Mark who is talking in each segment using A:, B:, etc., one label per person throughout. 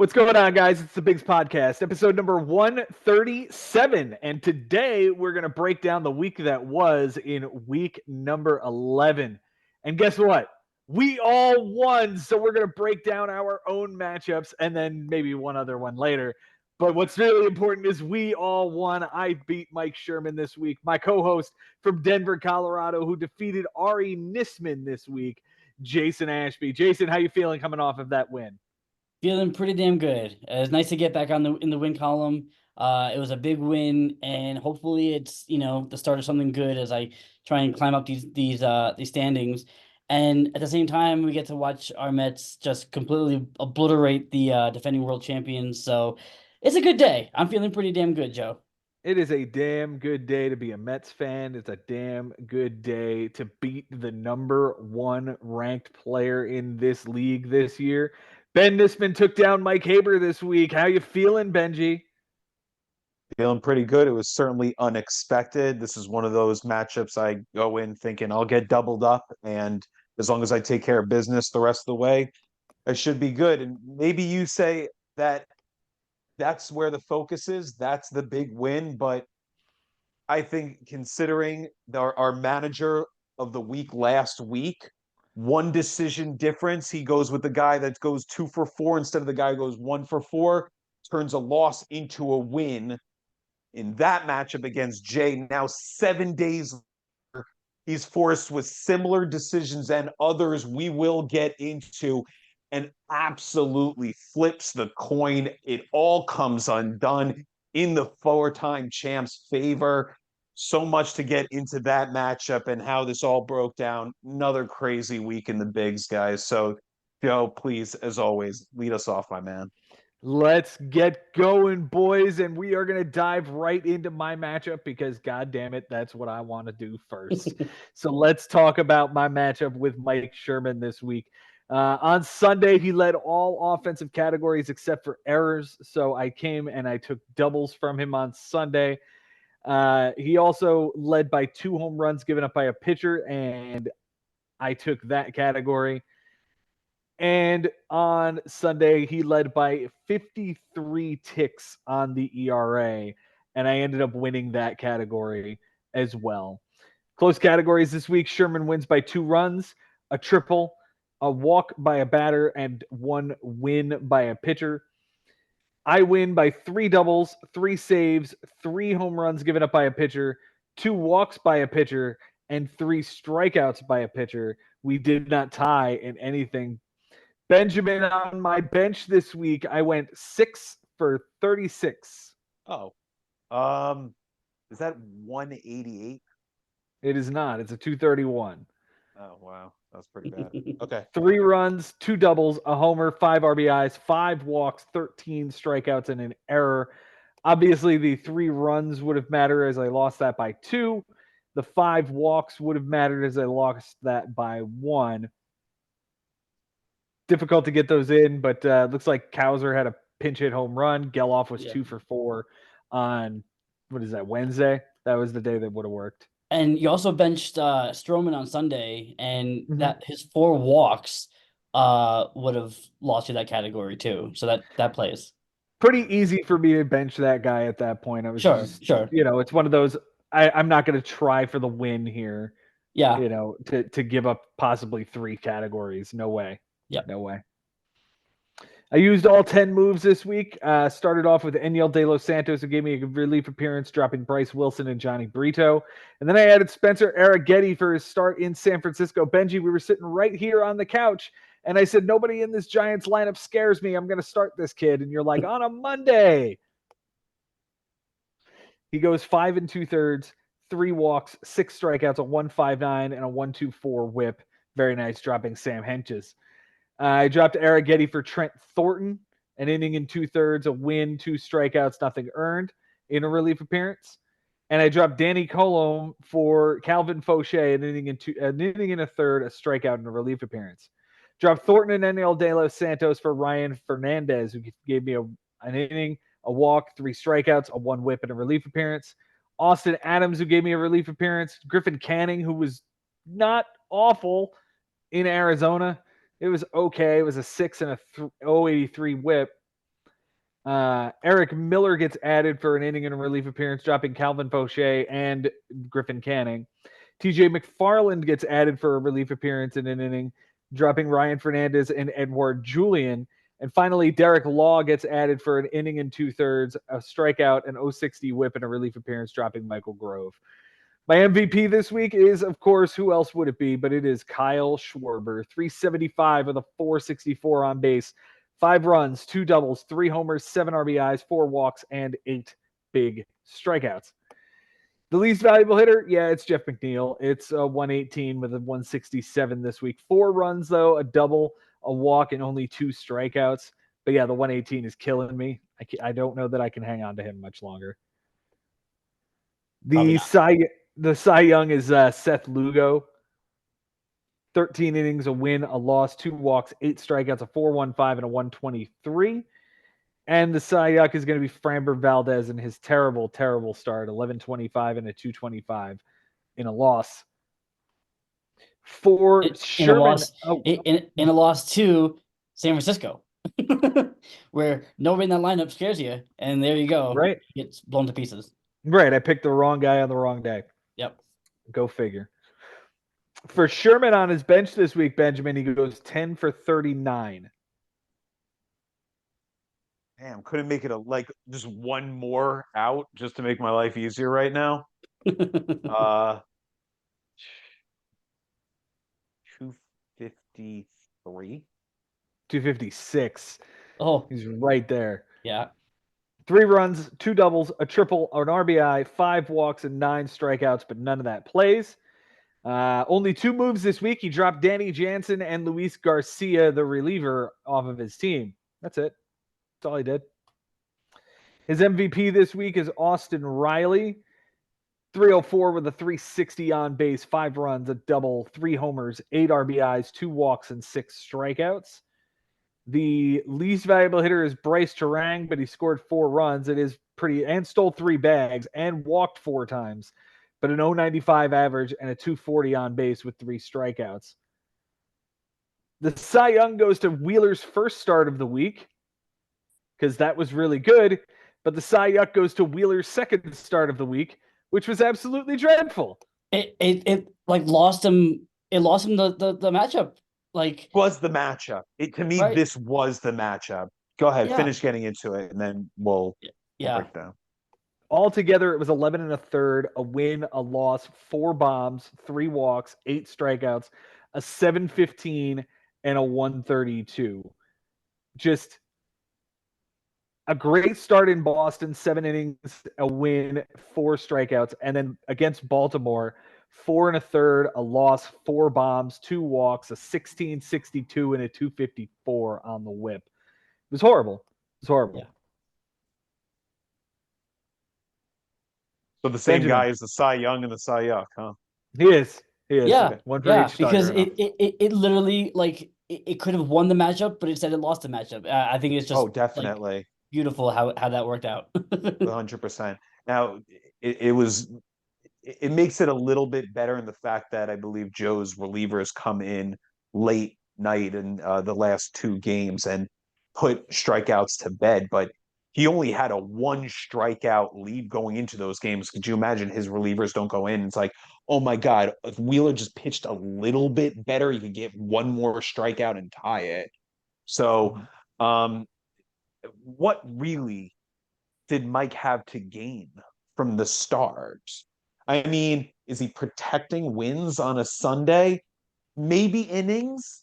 A: What's going on, guys? It's the Bigs Podcast, episode number 137. And today we're going to break down the week that was in week number 11. And guess what? We all won. So we're going to break down our own matchups and then maybe one other one later. But what's really important is we all won. I beat Mike Sherman this week, my co-host from Denver, Colorado, who defeated Ari Nisman this week, Jason Ashby. Jason, how you feeling coming off of that win?
B: Feeling pretty damn good. It's nice to get back on in the win column. It was a big win, and hopefully it's the start of something good as I try and climb up these standings. And at the same time, we get to watch our Mets just completely obliterate the defending world champions. So it's a good day. I'm feeling pretty damn good, Joe.
A: It is a damn good day to be a Mets fan. It's a damn good day to beat the number one ranked player in this league this year. Ben Nisman took down Mike Haber this week. How you feeling, Benji?
C: Feeling pretty good. It was certainly unexpected. This is one of those matchups I go in thinking I'll get doubled up, and as long as I take care of business the rest of the way, I should be good. And maybe you say that that's where the focus is. That's the big win. But I think considering our manager of the week last week, one decision difference, he goes with the guy that goes 2 for 4 instead of the guy who goes 1 for 4, turns a loss into a win in that matchup against Jay. Now 7 days later, he's forced with similar decisions and others we will get into, and absolutely flips the coin. It all comes undone in the 4-time champ's favor. So much to get into that matchup and how this all broke down. Another crazy week in the bigs, guys. So, Joe, please, as always, lead us off, my man.
A: Let's get going, boys, and we are going to dive right into my matchup because, god damn it, that's what I want to do first. So let's talk about my matchup with Mike Sherman this week. On Sunday, he led all offensive categories except for errors, so I came and I took doubles from him on Sunday. He also led by 2 home runs given up by a pitcher, and I took that category. And on Sunday, he led by 53 ticks on the ERA, and I ended up winning that category as well. Close categories this week: Sherman wins by 2 runs, a triple, a walk by a batter, and 1 win by a pitcher. I win by 3 doubles, 3 saves, 3 home runs given up by a pitcher, 2 walks by a pitcher, and 3 strikeouts by a pitcher. We did not tie in anything. Benjamin, on my bench this week, I went 6 for 36.
C: Oh, is that 188?
A: It is not. It's a 231.
C: Oh, wow. That's pretty bad. Okay.
A: 3 runs, 2 doubles, a homer, 5 RBIs, 5 walks, 13 strikeouts, and an error. Obviously, the 3 runs would have mattered as I lost that by 2. The 5 walks would have mattered as I lost that by 1. Difficult to get those in, but looks like Kowser had a pinch hit home run. Geloff was 2 for 4 on, what is that, Wednesday? That was the day that would have worked.
B: And you also benched Stroman on Sunday, and that his 4 walks would have lost you that category too. So that plays.
A: Pretty easy for me to bench that guy at that point. I was
B: sure.
A: It's one of those. I'm not going to try for the win here.
B: Yeah.
A: To give up possibly 3 categories. No way.
B: Yeah.
A: No way. I used all 10 moves this week. Started off with Enyel De Los Santos, who gave me a relief appearance, dropping Bryce Wilson and Johnny Brito. And then I added Spencer Arrighetti for his start in San Francisco. Benji, we were sitting right here on the couch, and I said, nobody in this Giants lineup scares me. I'm going to start this kid. And you're like, on a Monday. He goes 5 2/3, 3 walks, 6 strikeouts, a 1.59, and a 1.24 whip. Very nice, dropping Sam Hentges. I dropped Arrighetti for Trent Thornton, an inning and 2/3, a win, 2 strikeouts, nothing earned in a relief appearance. And I dropped Danny Colom for Calvin Fauché, an inning and 1/3, a strikeout, and a relief appearance. Dropped Thornton and Enyel De Los Santos for Ryan Fernandez, who gave me an inning, a walk, 3 strikeouts, a 1 whip, and a relief appearance. Austin Adams, who gave me a relief appearance. Griffin Canning, who was not awful in Arizona. It was okay. It was a 6 and a 0.83 whip. Eric Miller gets added for an inning and a relief appearance, dropping Calvin Fauché and Griffin Canning. TJ McFarland gets added for a relief appearance in an inning, dropping Ryan Fernandez and Edward Julian. And finally, Derek Law gets added for an inning and 2/3, a strikeout, an 060 whip, and a relief appearance, dropping Michael Grove. My MVP this week is, of course, who else would it be? But it is Kyle Schwarber, 375 with a 464 on base, 5 runs, 2 doubles, 3 homers, 7 RBIs, 4 walks, and 8 big strikeouts. The least valuable hitter, yeah, it's Jeff McNeil. It's 118 with a 167 this week. 4 runs, though, a double, a walk, and only 2 strikeouts. But yeah, the 118 is killing me. I don't know that I can hang on to him much longer. The Cy Young is Seth Lugo. 13 innings, a win, a loss, 2 walks, 8 strikeouts, a 4.15, and a 123. And the Cy Young is going to be Framber Valdez in his terrible, terrible start, 11.25 and a 2.25 in a loss. For Sherman,
B: in a loss to San Francisco, where nobody in that lineup scares you, and there you go.
A: Right,
B: gets blown to pieces.
A: Right, I picked the wrong guy on the wrong day.
B: Yep.
A: Go figure. For Sherman on his bench this week, Benjamin, he goes 10 for 39.
C: Damn, couldn't make it just one more out just to make my life easier right now. 253.
A: 256.
B: Oh,
A: he's right there.
B: Yeah.
A: 3 runs, 2 doubles, a triple, an RBI, 5 walks, and 9 strikeouts, but none of that plays. Only 2 moves this week. He dropped Danny Jansen and Luis Garcia, the reliever, off of his team. That's it. That's all he did. His MVP this week is Austin Riley. 304 with a 360 on base, 5 runs, a double, 3 homers, 8 RBIs, 2 walks, and 6 strikeouts. The least valuable hitter is Bryce Terang, but he scored 4 runs. It is pretty, and stole 3 bags and walked 4 times, but an 0.95 average and a 240 on base with 3 strikeouts. The Cy Young goes to Wheeler's first start of the week because that was really good, but the Cy Young goes to Wheeler's second start of the week, which was absolutely dreadful.
B: It lost him. It lost him the matchup.
C: Was the matchup. To me, right. This was the matchup. Go ahead, finish getting into it, and then we'll break down.
A: Altogether, it was 11 1/3, a win, a loss, 4 bombs, 3 walks, 8 strikeouts, a 7.15, and a 132. Just a great start in Boston, 7 innings, a win, 4 strikeouts, and then against Baltimore, 4 1/3, a loss, 4 bombs, 2 walks, a 16.62, and a 254 on the whip. It was horrible. It was horrible.
B: Yeah.
C: So the same guy as the Cy Young and the Cy Young, huh?
A: He is.
B: Yeah.
A: One for each starter.
B: Because it literally it could have won the matchup, but instead it lost the matchup. I think it's just
C: definitely
B: beautiful how that worked out.
C: 100%. Now it makes it a little bit better in the fact that I believe Joe's relievers come in late night in the last 2 games and put strikeouts to bed, but he only had a 1 strikeout lead going into those games. Could you imagine his relievers don't go in? It's like, oh my God, if Wheeler just pitched a little bit better, he could get 1 more strikeout and tie it. So what really did Mike have to gain from the stars? I mean, is he protecting wins on a Sunday? Maybe innings,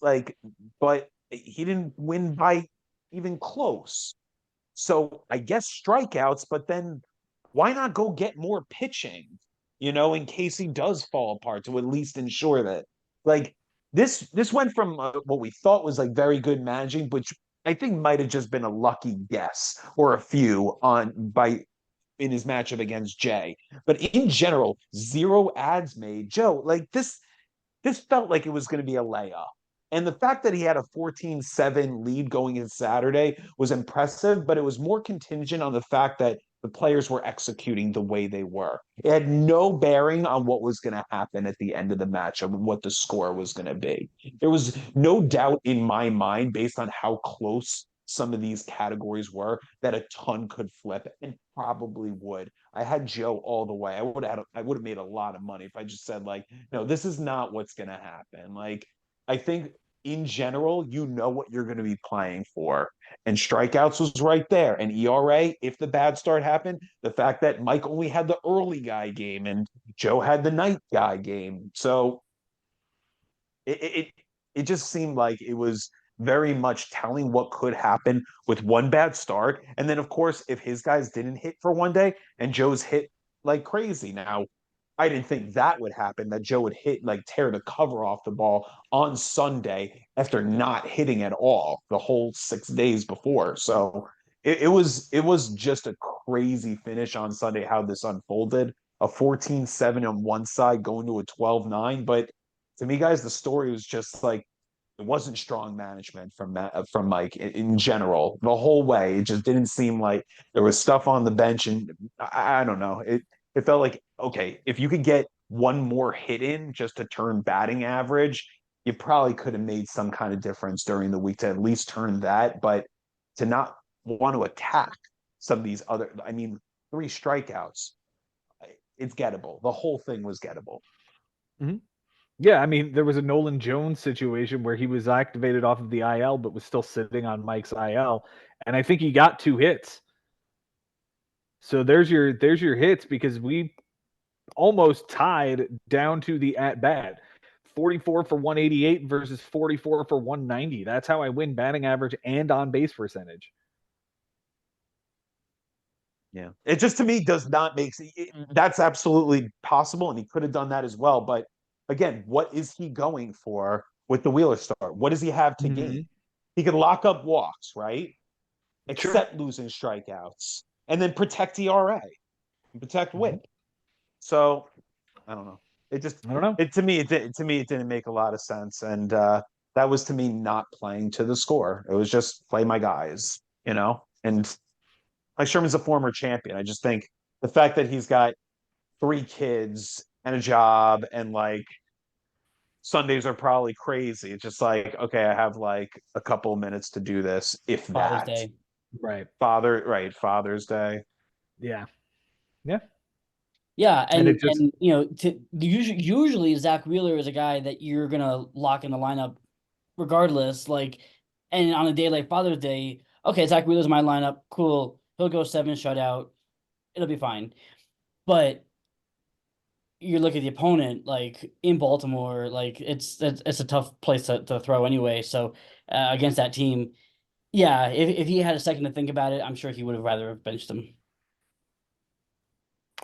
C: but he didn't win by even close. So I guess strikeouts, but then why not go get more pitching, in case he does fall apart, to at least ensure that this went from what we thought was very good managing, which I think might have just been a lucky guess or a few in his matchup against Jay. But in general, 0 ads made. Joe, this felt like it was going to be a layup. And the fact that he had a 14-7 lead going in Saturday was impressive, but it was more contingent on the fact that the players were executing the way they were. It had no bearing on what was going to happen at the end of the matchup and what the score was going to be. There was no doubt in my mind, based on how close some of these categories were that a ton could flip and probably would. I had Joe all the way. I would have made a lot of money if I just said like, no, this is not what's going to happen. Like, I think in general, you know what you're going to be playing for. And strikeouts was right there. And ERA, if the bad start happened, the fact that Mike only had the early guy game and Joe had the night guy game. So it just seemed like it was very much telling what could happen with one bad start. And then, of course, if his guys didn't hit for one day and Joe's hit like crazy. Now, I didn't think that would happen, that Joe would hit, like tear the cover off the ball on Sunday after not hitting at all the whole 6 days before. So it was just a crazy finish on Sunday how this unfolded. A 14-7 on one side going to a 12-9. But to me, guys, the story was just like it wasn't strong management from Mike in general the whole way. It just didn't seem like there was stuff on the bench, and I don't know. It felt like, okay, if you could get one more hit in just to turn batting average, you probably could have made some kind of difference during the week to at least turn that. But to not want to attack some of these other, I mean, 3 strikeouts, it's gettable. The whole thing was gettable.
A: Mm-hmm. Yeah, I mean, there was a Nolan Jones situation where he was activated off of the IL, but was still sitting on Mike's IL, and I think he got 2 hits. So there's your hits, because we almost tied down to the at bat. 44 for 188 versus 44 for 190. That's how I win batting average and on base percentage.
C: Yeah. It just to me does not make that's absolutely possible, and he could have done that as well. But again, what is he going for with the Wheeler start? What does he have to gain? He could lock up walks, right? Accept losing strikeouts, and then protect ERA and protect whip. So I don't know. It just
A: I don't know.
C: it didn't make a lot of sense. And that was to me not playing to the score. It was just play my guys, and like Sherman's a former champion. I just think the fact that he's got 3 kids and a job and like Sundays are probably crazy. It's just like, okay, I have like a couple of minutes to do this, if
B: Father's
C: that.
B: Day.
A: Right.
C: Father's Day.
A: Yeah. Yeah.
B: Yeah,
A: And
B: and
A: it just
B: usually Zach Wheeler is a guy that you're gonna lock in the lineup regardless. Like, and on a day like Father's Day, okay, Zach Wheeler's my lineup, cool. He'll go 7 shutout, it'll be fine. But you look at the opponent, like in Baltimore, like it's a tough place to throw anyway. So against that team, yeah, if he had a second to think about it, I'm sure he would have rather have benched him.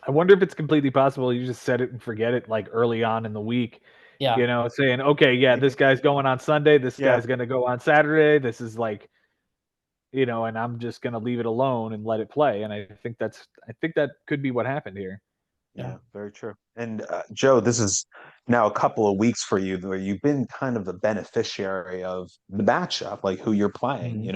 A: I wonder if it's completely possible you just set it and forget it like early on in the week.
B: Yeah.
A: Saying, okay, yeah, this guy's going on Sunday, this guy's going to go on Saturday. This is like, and I'm just going to leave it alone and let it play. And I think that could be what happened here.
C: Yeah, very true. And Joe, this is now a couple of weeks for you where you've been kind of the beneficiary of the matchup, like who you're playing.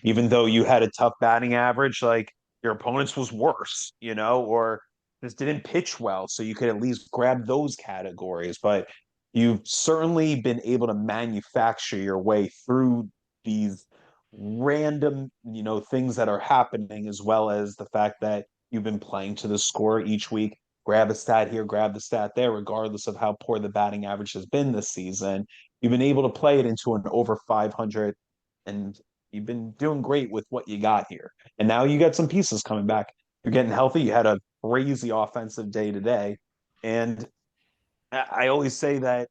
C: Even though you had a tough batting average, like your opponent's was worse, or just didn't pitch well, so you could at least grab those categories. But you've certainly been able to manufacture your way through these random, things that are happening, as well as the fact that you've been playing to the score each week. Grab a stat here, grab the stat there, regardless of how poor the batting average has been this season. You've been able to play it into an over 500, and you've been doing great with what you got here. And now you got some pieces coming back. You're getting healthy. You had a crazy offensive day today. And I always say that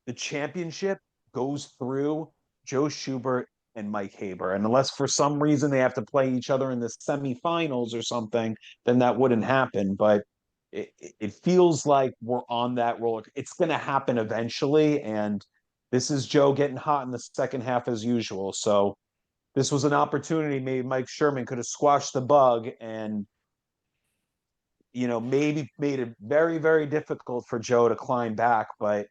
C: the championship goes through Joe Schubert and Mike Haber. And unless for some reason they have to play each other in the semifinals or something, then that wouldn't happen. But it feels like we're on that roller. It's going to happen eventually. And this is Joe getting hot in the second half as usual. So this was an opportunity. Maybe Mike Sherman could have squashed the bug and, maybe made it very, very difficult for Joe to climb back. But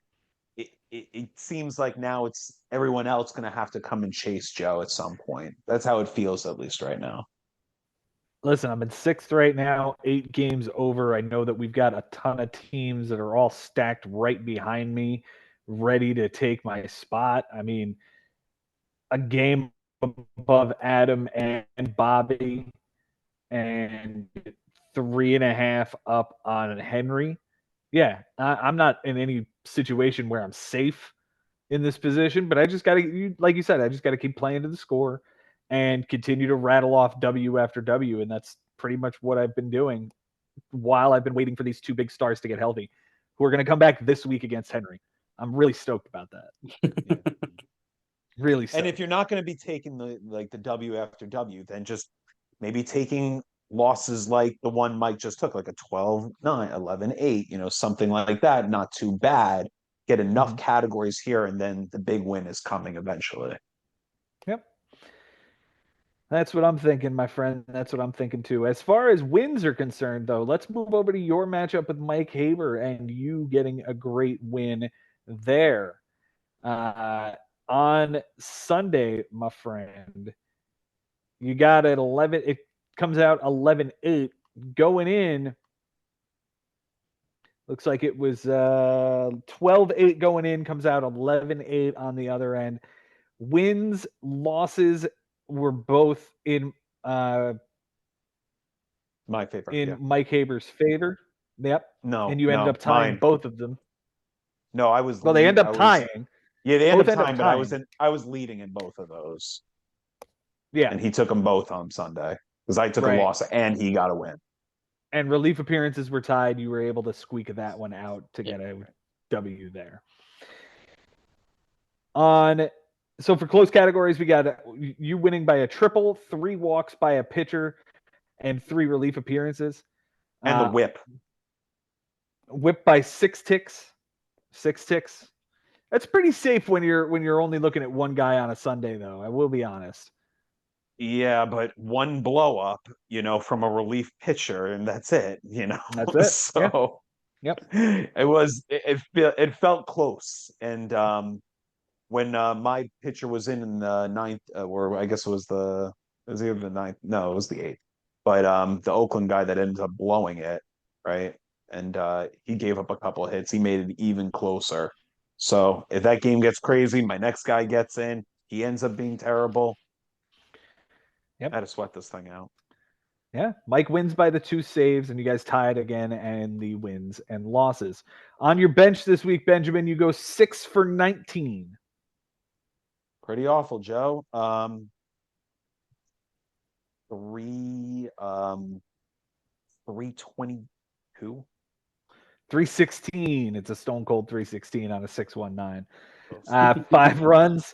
C: it seems like now it's everyone else going to have to come and chase Joe at some point. That's how it feels, at least right now.
A: Listen, I'm in 6th right now, 8 games over. I know that we've got a ton of teams that are all stacked right behind me, ready to take my spot. I mean, a game above Adam and Bobby, and 3.5 up on Henry. Yeah, I'm not in any situation where I'm safe in this position, but I just got to, like you said, I just got to keep playing to the score and continue to rattle off W after W. And that's pretty much what I've been doing while I've been waiting for these two big stars to get healthy, who are going to come back this week against Henry. I'm really stoked about that. Yeah. Really stoked.
C: And if you're not going to be taking the W after W, then just maybe taking losses like the one Mike just took, like a 12-9, 11-8, something like that. Not too bad. Get enough categories here, and then the big win is coming eventually.
A: Yep. That's what I'm thinking, my friend. That's what I'm thinking too. As far as wins are concerned, though, let's move over to your matchup with Mike Haber and you getting a great win there. On Sunday, my friend, you got at 11. It comes out 11-8. Going in, looks like it was 12-8 going in, comes out 11-8 on the other end. Wins, losses were both in
C: my favor.
A: In Mike Haber's favor. Yep.
C: No.
A: And you ended up tying both of them.
C: No, I was.
A: Well, they end up tying.
C: Yeah, they end up tying, but I was leading in both of those.
A: Yeah.
C: And he took them both on Sunday because I took a loss and he got a win.
A: And relief appearances were tied. You were able to squeak that one out to get a W there. So for close categories, we got you winning by a triple, 3 walks by a pitcher, and 3 relief appearances.
C: And the whip.
A: Whip by 6 ticks. 6 ticks. That's pretty safe when you're only looking at one guy on a Sunday, though. I will be honest.
C: Yeah, but one blow up, from a relief pitcher, and that's it.
A: That's it.
C: So,
A: yep.
C: It felt close, and when my pitcher was in the 9th, or I guess it was either the 9th. No, it was the 8th. But the Oakland guy that ended up blowing it, right? And he gave up a couple of hits. He made it even closer. So if that game gets crazy, my next guy gets in. He ends up being terrible.
A: Yep.
C: I had to sweat this thing out.
A: Yeah. Mike wins by the 2 saves, and you guys tied again, and the wins and losses. On your bench this week, Benjamin, you go 6 for 19.
C: Pretty awful, Joe. 322.
A: 316. It's a stone cold 316 on a 619. 5 runs,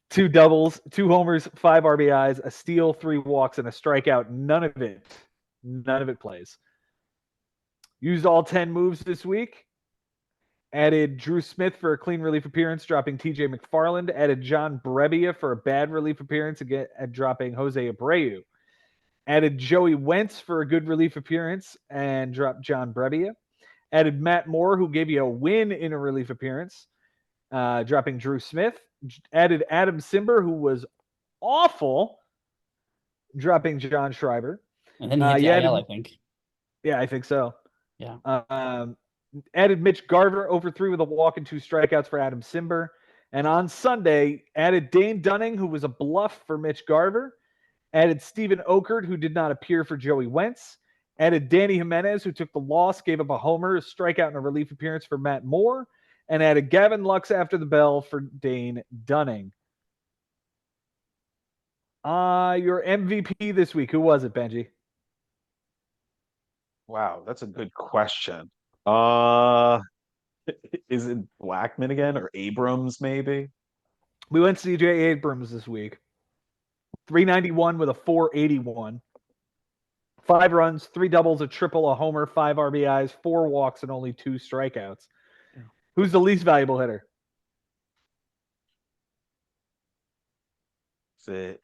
A: 2 doubles, 2 homers, 5 RBIs, a steal, 3 walks, and a strikeout. None of it plays. Used all 10 moves this week. Added Drew Smith for a clean relief appearance, dropping TJ McFarland. Added John Brebbia for a bad relief appearance, again, dropping Jose Abreu. Added Joey Wentz for a good relief appearance and dropped John Brebbia. Added Matt Moore, who gave you a win in a relief appearance, dropping Drew Smith. Added Adam Simber, who was awful, dropping John Schreiber.
B: And then he hit the IL, I think.
A: Yeah, I think so.
B: Yeah.
A: Added Mitch Garver over 3 with a walk and 2 strikeouts for Adam Simber. And on Sunday, added Dane Dunning, who was a bluff for Mitch Garver. Added Steven Okert, who did not appear for Joey Wentz. Added Danny Jimenez, who took the loss, gave up a homer, a strikeout, and a relief appearance for Matt Moore. And added Gavin Lux after the bell for Dane Dunning. Your MVP this week, who was it, Benji?
C: Wow, that's a good question. Is it Blackman again or Abrams maybe?
A: We went CJ Abrams this week. 391 with a 481. 5 runs, 3 doubles, a triple, a homer, 5 RBIs, 4 walks, and only 2 strikeouts. Who's the least valuable hitter?
C: Is it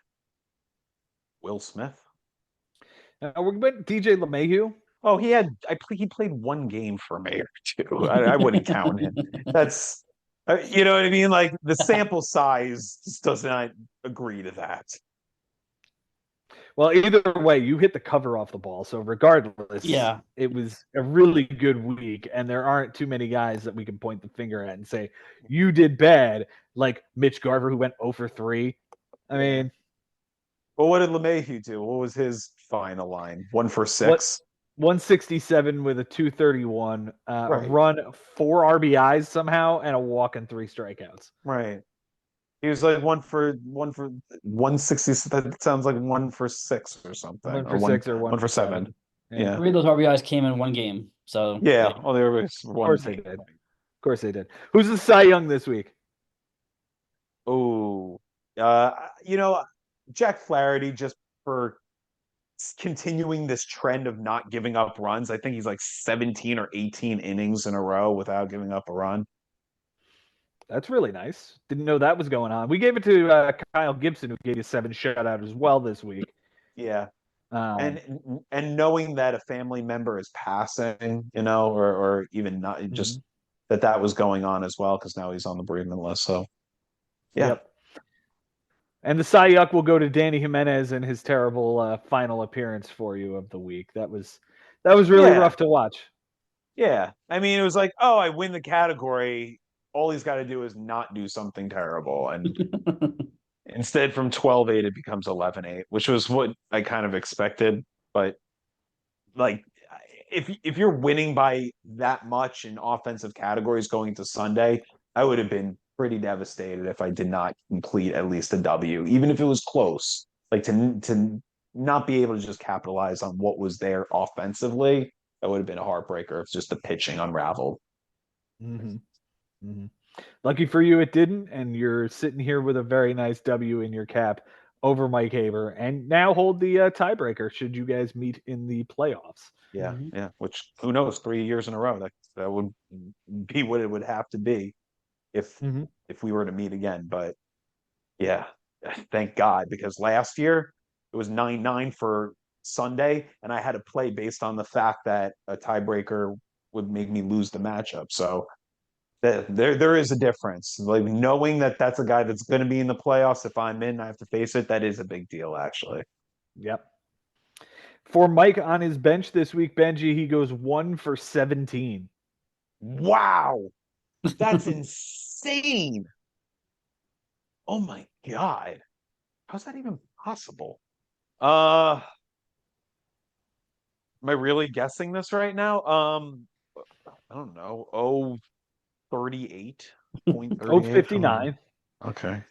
C: Will Smith?
A: We went DJ LeMahieu.
C: Oh, he played 1 game for Mayor too. I wouldn't count him. That's you know what I mean? Like the sample size just does not agree to that.
A: Well, either way, you hit the cover off the ball. So regardless, it was a really good week, and there aren't too many guys that we can point the finger at and say, you did bad, like Mitch Garver, who went 0 for 3. I mean,
C: Well, what did LeMahieu do? What was his final line? 1 for
A: What
C: 6?
A: 167 with a 231, a
C: Right.
A: run, 4 RBIs somehow, and a walk and 3 strikeouts.
C: Right. He was like 160. That sounds like 1 for 6 or something.
A: 1
C: Or
A: for 6 or 1
C: 1
A: for
C: for 7.
A: 7. Yeah.
C: Yeah.
B: 3 of those RBIs came in one game. So
C: Yeah. All the others
A: Of
C: one.
A: course they did. Of course they did. Who's the Cy Young this week?
C: Oh, Jack Flaherty, just for continuing this trend of not giving up runs. I think he's like 17 or 18 innings in a row without giving up a run.
A: That's really nice. Didn't know that was going on. We gave it to Kyle Gibson, who gave you 7 shutout as well this week.
C: Yeah.
A: Um,
C: And knowing that a family member is passing, or even not, just that was going on as well, because now he's on the bereavement list. So, yeah.
A: Yep. And the Cy Young will go to Danny Jimenez in his terrible final appearance for you of the week. That was really rough to watch.
C: Yeah. I mean, it was like, oh, I win the category. All he's got to do is not do something terrible. And instead, from 12-8, it becomes 11-8, which was what I kind of expected. But like, if you're winning by that much in offensive categories going to Sunday, I would have been pretty devastated if I did not complete at least a W, even if it was close. Like, to not be able to just capitalize on what was there offensively, that would have been a heartbreaker if just the pitching unraveled.
A: Mm-hmm. Mm-hmm. Lucky for you, it didn't, and you're sitting here with a very nice W in your cap over Mike Haber, and now hold the tiebreaker should you guys meet in the playoffs.
C: Yeah, yeah. Which, who knows? 3 years in a row, that would be what it would have to be if we were to meet again. But yeah, thank God, because last year it was 9-9 for Sunday, and I had to play based on the fact that a tiebreaker would make me lose the matchup. So there is a difference. Like, knowing that that's a guy that's going to be in the playoffs. If I'm in, I have to face it. That is a big deal, actually.
A: Yep. For Mike on his bench this week, Benji, he goes 1 for 17.
C: Wow, that's insane. Oh my God, how's that even possible? Am I really guessing this right now? I don't know. 38.38.
A: 059.
C: Okay.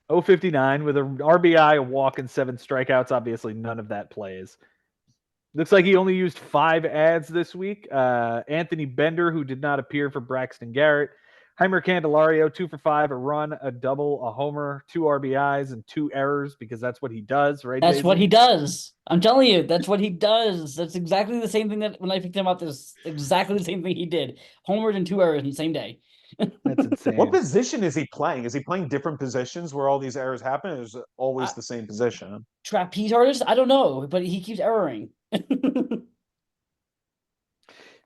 A: 059 with an RBI, a walk, and 7 strikeouts. Obviously, none of that plays. Looks like he only used 5 ads this week. Anthony Bender, who did not appear for Braxton Garrett. Heimer Candelario, 2 for 5, a run, a double, a homer, 2 RBIs, and 2 errors, because that's what he does, right?
B: That's
A: Jason?
B: what he does. I'm telling you, that's what he does. That's exactly the same thing that when I picked him up, that's exactly the same thing he did. Homered and 2 errors in the same day.
A: That's insane.
C: What position is he playing? Is he playing different positions where all these errors happen? Or is it always the same position?
B: Trapeze artist? I don't know, but he keeps erroring.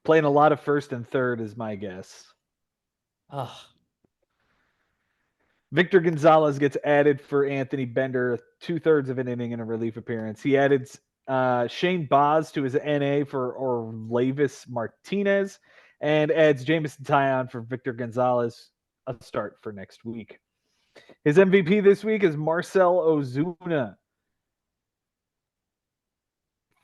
A: Playing a lot of first and third is my guess. Victor Gonzalez gets added for Anthony Bender, 2/3 of an inning in a relief appearance. He added Shane Boz to his NA for Orlavis Martinez and adds Jameson Taillon for Victor Gonzalez, a start for next week. His MVP this week is Marcell Ozuna.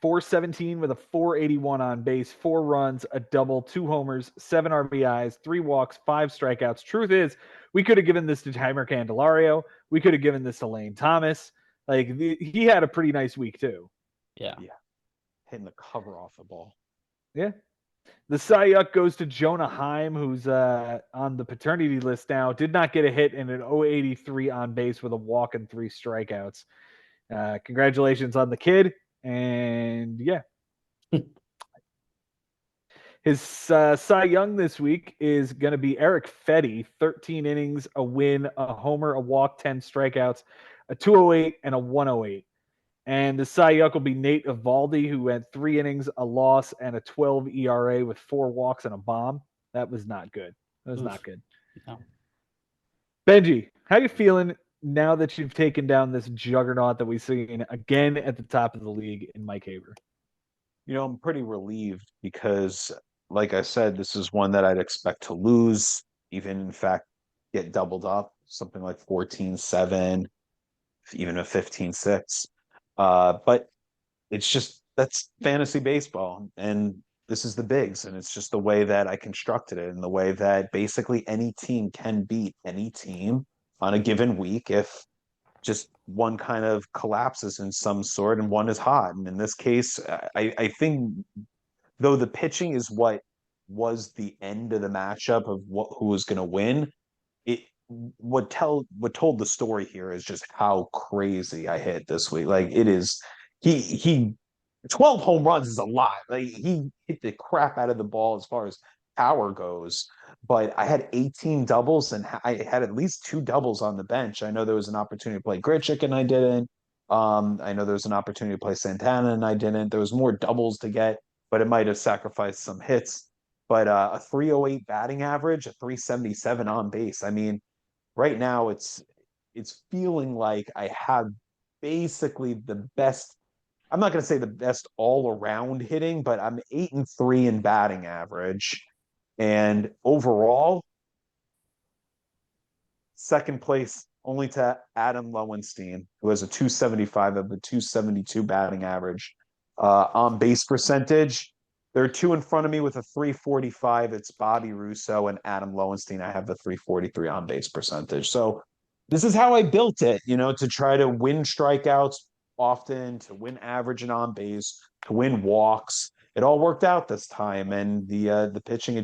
A: 417 with a 481 on base, 4 runs, a double, 2 homers, 7 RBIs, 3 walks, 5 strikeouts. Truth is, we could have given this to Heimer Candelario. We could have given this to Lane Thomas. Like, he had a pretty nice week too.
B: Yeah.
C: Hitting the cover off the ball.
A: Yeah. The Cy Young goes to Jonah Heim, who's on the paternity list now. Did not get a hit in an 083 on base with a walk and 3 strikeouts. Congratulations on the kid. And yeah. His Cy Young this week is going to be Eric Fetty, 13 innings, a win, a homer, a walk, 10 strikeouts, a 208, and a 108. And the Cy Young will be Nate Evaldi, who had 3 innings, a loss, and a 12 ERA with 4 walks and a bomb. That was not good. That was not good.
B: No.
A: Benji, how you feeling now that you've taken down this juggernaut that we've seen again at the top of the league in Mike Haber?
C: I'm pretty relieved because, like I said, this is one that I'd expect to lose, even in fact get doubled up, something like 14-7, even a 15-6. But it's just that's fantasy baseball, and this is the bigs, and it's just the way that I constructed it, and the way that basically any team can beat any team on a given week if just one kind of collapses in some sort and one is hot. And in this case, I think though the pitching is what was the end of the matchup of who was going to win, it what told the story here is just how crazy I hit this week. Like it is, he 12 home runs is a lot. Like he hit the crap out of the ball as far as power goes. But I had 18 doubles and I had at least 2 doubles on the bench. I know there was an opportunity to play Grichuk and I didn't. I know there was an opportunity to play Santana and I didn't. There was more doubles to get, but it might have sacrificed some hits. But a 308 batting average, a 377 on base. I mean, right now it's feeling like I have basically the best. I'm not going to say the best all around hitting, but I'm 8-3 in batting average, and overall second place only to Adam Lowenstein, who has a 275 of the 272 batting average. On base percentage, there are two in front of me with a 345. It's Bobby Russo and Adam Lowenstein. I have the 343 on base percentage. So this is how I built it, to try to win strikeouts often, to win average and on base, to win walks. It all worked out this time, and the pitching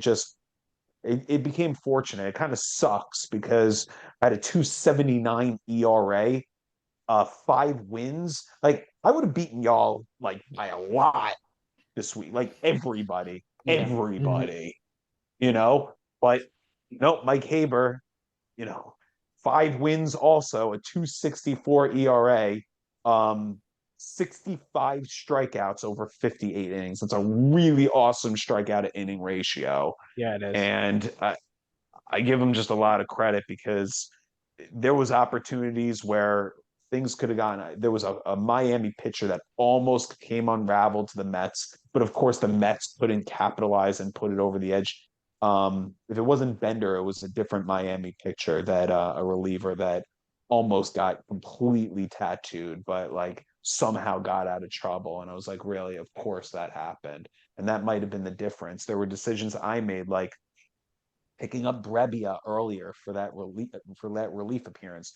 C: it became fortunate. It kind of sucks because I had a 279 ERA, 5 wins. Like I would have beaten y'all like by a lot this week. Like everybody,
B: Yeah.
C: everybody, you know. But no, Mike Haber, 5 wins also, a 264 ERA, 65 strikeouts over 58 innings. That's a really awesome strikeout to inning ratio.
A: Yeah, it is.
C: And I give him just a lot of credit because there was opportunities where things could have gone. There was a Miami pitcher that almost came unraveled to the Mets, but of course the Mets couldn't capitalize and put it over the edge. If it wasn't Bender, it was a different Miami pitcher that a reliever that almost got completely tattooed, but like somehow got out of trouble. And I was like, really? Of course that happened. And that might have been the difference. There were decisions I made, like picking up Brebbia earlier for that relief appearance.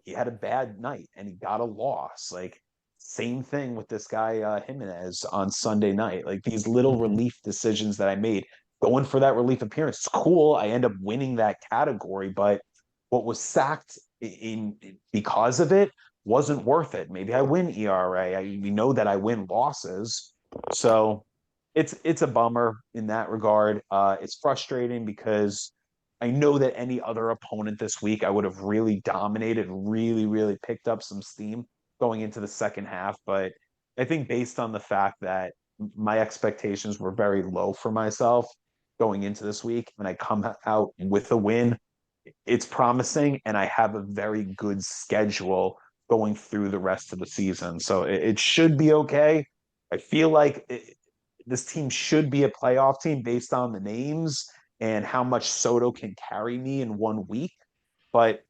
C: He had a bad night and he got a loss. Like same thing with this guy Jimenez on Sunday night. Like these little relief decisions that I made, going for that relief appearance, it's cool. I end up winning that category, but what was sacked in because of it wasn't worth it. Maybe I win ERA. We know that I win losses, so it's a bummer in that regard. It's frustrating because I know that any other opponent this week, I would have really dominated, really, really picked up some steam going into the second half. But I think based on the fact that my expectations were very low for myself going into this week, and I come out with a win, it's promising. And I have a very good schedule going through the rest of the season. So it should be okay. I feel like this team should be a playoff team based on the names and how much Soto can carry me in 1 week. But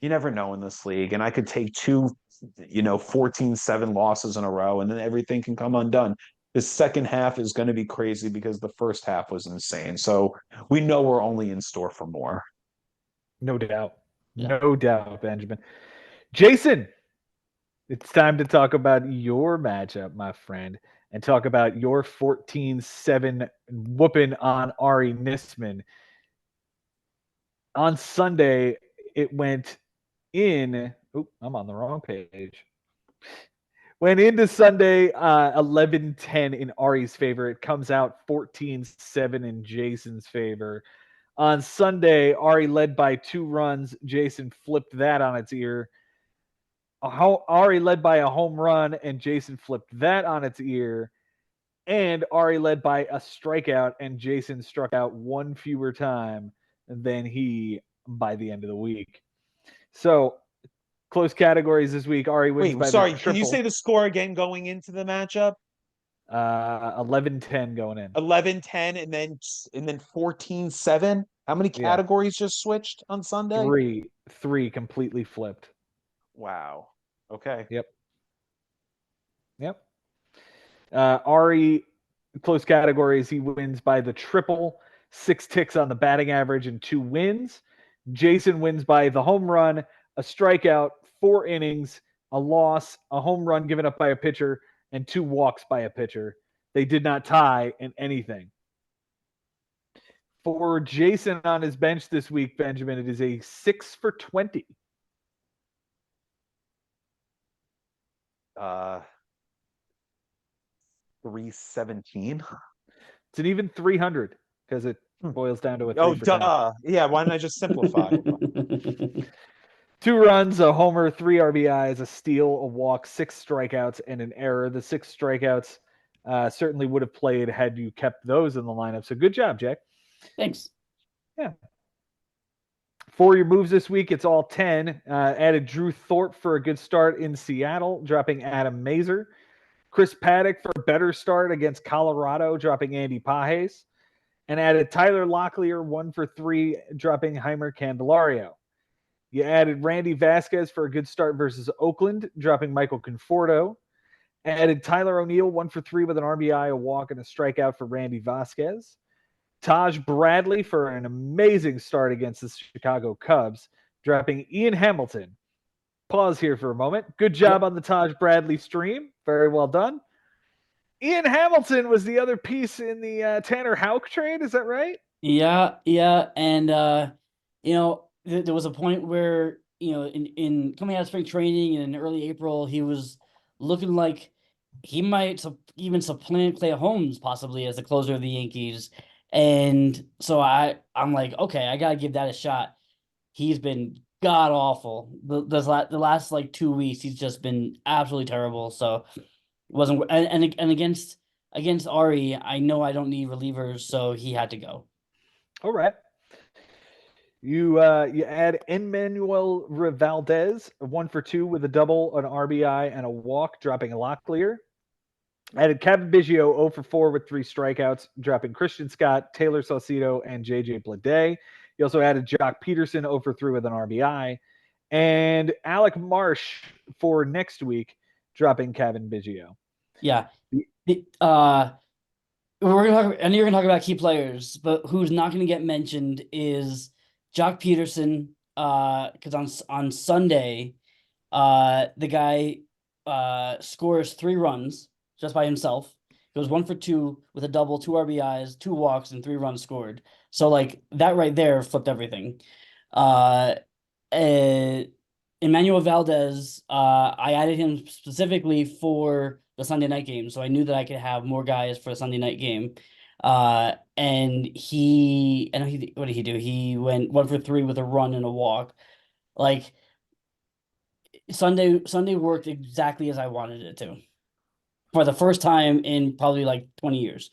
C: you never know in this league. And I could take two, 14-7 losses in a row, and then everything can come undone. The second half is going to be crazy because the first half was insane. So we know we're only in store for more.
A: No doubt.
B: Yeah.
A: No doubt, Benjamin. Jason, it's time to talk about your matchup, my friend, and talk about your 14-7 whooping on Ari Nisman. On Sunday, it went in. Oh, I'm on the wrong page. Went into Sunday 11-10 in Ari's favor. It comes out 14-7 in Jason's favor. On Sunday, Ari led by 2 runs. Jason flipped that on its ear. Ari led by a home run, and Jason flipped that on its ear. And Ari led by a strikeout, and Jason struck out 1 fewer time than he by the end of the week. So close categories this week. Ari wins by
C: sorry,
A: the
C: can you
A: triple.
C: say the score again going into the matchup?
A: 11-10 going in.
C: 11-10 and then 14-7. How many categories just switched on Sunday?
A: Three completely flipped.
C: Wow. Okay.
A: Yep. Yep. Ari, close categories, he wins by the triple, 6 ticks on the batting average, and 2 wins. Jason wins by the home run, a strikeout, 4 innings, a loss, a home run given up by a pitcher, and 2 walks by a pitcher. They did not tie in anything. For Jason on his bench this week, Benjamin, it is a 6 for 20.
C: 317.
A: It's an even 300 because it boils down to a 3
C: Oh,
A: for 10.
C: duh. Yeah, why didn't I just simplify?
A: 2 runs, a homer, 3 RBIs, a steal, a walk, 6 strikeouts, and an error. The 6 strikeouts certainly would have played had you kept those in the lineup. So good job, Jack.
B: Thanks.
A: Yeah. For your moves this week, it's all 10. Added Drew Thorpe for a good start in Seattle, dropping Adam Mazer. Chris Paddock for a better start against Colorado, dropping Andy Pajes. And added Tyler Locklear, 1 for 3, dropping Heimer Candelario. You added Randy Vasquez for a good start versus Oakland, dropping Michael Conforto. Added Tyler O'Neill, 1 for 3 with an RBI, a walk, and a strikeout for Randy Vasquez. Taj Bradley for an amazing start against the Chicago Cubs, dropping Ian Hamilton. Pause here for a moment. Good job on the Taj Bradley stream. Very well done. Ian Hamilton was the other piece in the Tanner Houck trade. Is that right?
B: Yeah. And, there was a point where, in coming out of spring training in early April, he was looking like he might even supplant Clay Holmes possibly as the closer of the Yankees. And so I'm like, okay, I gotta give that a shot. He's been god awful. The last like 2 weeks, he's just been absolutely terrible. So it wasn't and against Ari, I know I don't need relievers, so he had to go.
A: All right. You add Emmanuel Rivaldez, 1 for 2 with a double, an RBI, and a walk, dropping Locklear. Added Kevin Biggio 0 for 4 with 3 strikeouts, dropping Christian Scott, Taylor Saucedo, and JJ Bleday. He also added Jock Peterson 0 for 3 with an RBI. And Alec Marsh for next week, dropping Kevin Biggio.
B: Yeah. We're gonna you're gonna talk about key players, but who's not gonna get mentioned is Jock Peterson. Because on Sunday, the guy scores 3 runs just by himself. He goes 1 for 2 with a double, 2 RBIs, 2 walks, and 3 runs scored. So like that right there flipped everything. Emmanuel Valdez, I added him specifically for the Sunday night game, so I knew that I could have more guys for the Sunday night game. And what did he do? He went 1 for 3 with a run and a walk. Like Sunday worked exactly as I wanted it to. For the first time in probably like 20 years.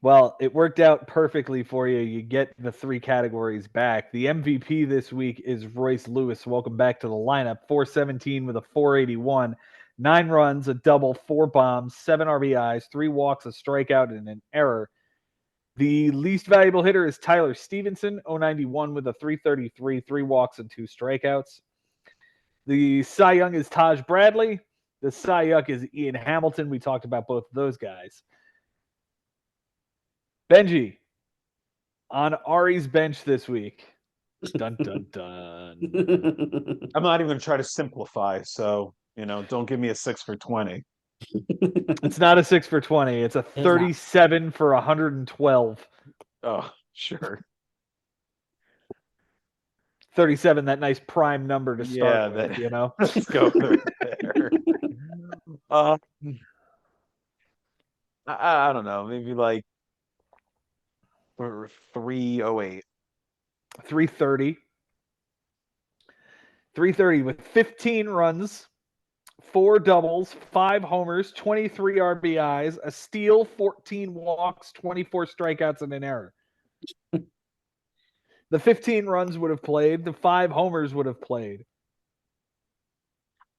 A: Well, it worked out perfectly for you. You get the 3 categories back. The MVP this week is Royce Lewis. Welcome back to the lineup. 417 with a 481. 9 runs, a double, 4 bombs, 7 RBIs, 3 walks, a strikeout, and an error. The least valuable hitter is Tyler Stevenson, 091 with a 333, 3 walks, and 2 strikeouts. The Cy Young is Taj Bradley. The Cy Young is Ian Hamilton. We talked about both of those guys. Benji, on Ari's bench this week. Dun, dun, dun.
C: I'm not even going to try to simplify, so, don't give me a 6 for 20.
A: It's not a 6 for 20. It's a 37 for 112.
C: Oh, sure.
A: 37, that nice prime number to start with,
C: Let's go there. I don't know, maybe like 308.
A: 330. 330 with 15 runs, 4 doubles, 5 homers, 23 RBIs, a steal, 14 walks, 24 strikeouts, and an error. The 15 runs would have played. The 5 homers would have played.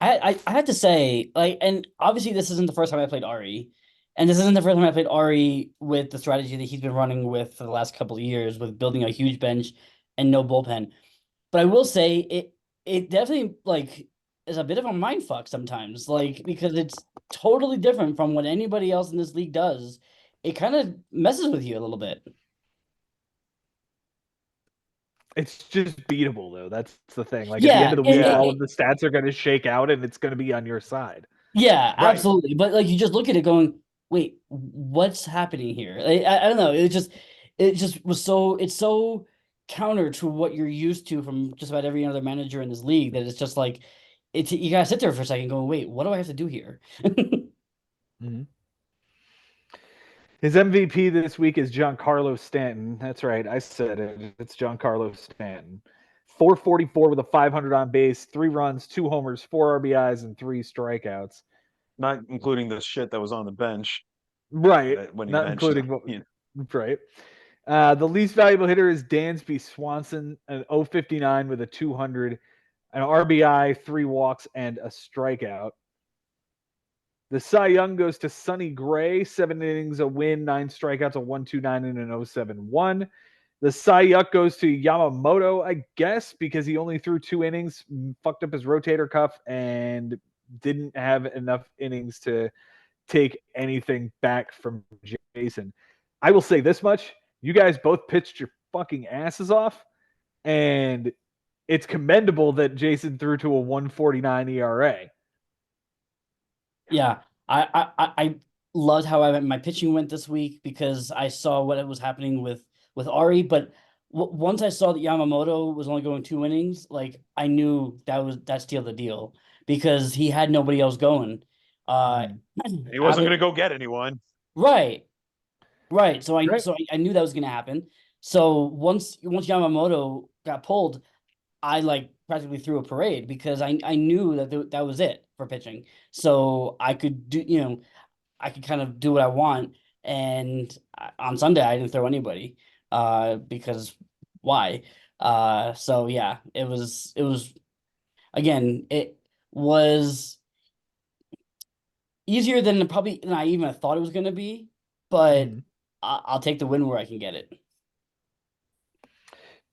B: I have to say, and obviously this isn't the first time I played Ari, and this isn't the first time I played Ari with the strategy that he's been running with for the last couple of years, with building a huge bench and no bullpen. But I will say it definitely is a bit of a mind fuck sometimes, like because it's totally different from what anybody else in this league does. It kind of messes with you a little bit.
A: It's just beatable though. That's the thing. Like at the end
B: Yeah,
A: of the week,
C: Yeah.
A: all of the stats are going to shake out, and it's going to be on your side.
B: yeah,
C: Right.
B: absolutely. But like you just look at it going, wait, what's happening here? I don't know. It just was so it's so counter to what you're used to from just about every other manager in this league that it's just like it's you gotta sit there for a second going, wait, what do I have to do here?
A: Mm-hmm. His MVP this week is Giancarlo Stanton. That's right, I said it. It's Giancarlo Stanton. 444 with a 500 on base, 3 runs, 2 homers, 4 RBIs, and 3 strikeouts.
C: Not including the shit that was on the bench.
A: Right,
C: When he
A: not
C: benched
A: including
C: him.
A: what. Right. The least valuable hitter is Dansby Swanson, an 059 with a 200, an RBI, 3 walks, and a strikeout. The Cy Young goes to Sonny Gray, 7 innings, a win, 9 strikeouts, a 129 and an 071. The Cy Young goes to Yamamoto, I guess, because he only threw 2 innings, fucked up his rotator cuff, and didn't have enough innings to take anything back from Jason. I will say this much. You guys both pitched your fucking asses off, and it's commendable that Jason threw to a 149 ERA.
B: Yeah, I loved how my pitching went this week because I saw what was happening with Ari. But once I saw that Yamamoto was only going 2 innings, like I knew that sealed the deal because he had nobody else going.
C: He wasn't going to go get anyone.
B: Right, right. So
A: Right.
B: I knew that was going to happen. So once Yamamoto got pulled, I like practically threw a parade because I knew that that was it for pitching. So I could do, I could kind of do what I want. And on Sunday, I didn't throw anybody because why? So yeah, it was again, it was easier than I even thought it was going to be, but I'll take the win where I can get it.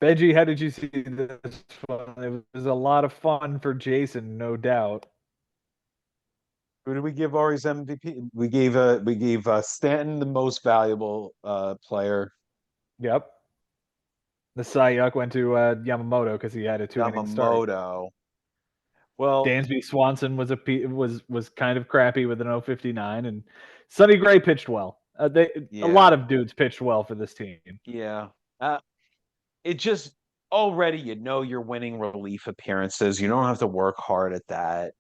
A: Benji, how did you see this one? It was a lot of fun for Jason, no doubt.
C: Who did we give Ari's MVP? We gave Stanton the most valuable player.
A: Yep. The Cy Young went to Yamamoto because he had a 2 inning start.
C: Yamamoto. Well,
A: Dansby Swanson was kind of crappy with an 059, and Sonny Gray pitched well. A lot of dudes pitched well for this team.
C: Yeah. It just already you're winning relief appearances. You don't have to work hard at that.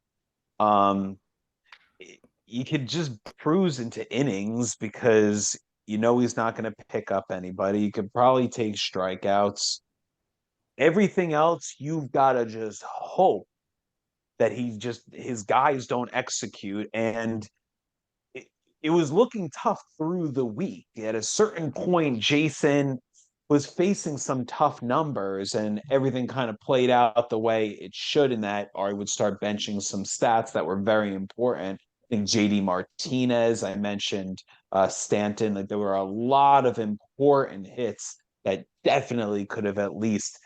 C: You could just cruise into innings because he's not going to pick up anybody. You could probably take strikeouts. Everything else, you've got to just hope that his guys don't execute. And it was looking tough through the week. At a certain point, Jason was facing some tough numbers and everything kind of played out the way it should in that Ari would start benching some stats that were very important. I think JD Martinez, I mentioned Stanton, like there were a lot of important hits that definitely could have at least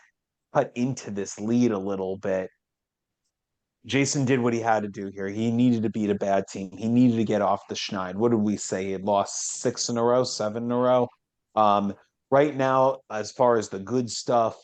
C: cut into this lead a little bit. Jason did what he had to do here. He needed to beat a bad team. He needed to get off the schneid. What did we say? He had lost 6 in a row, 7 in a row. Right now, as far as the good stuff,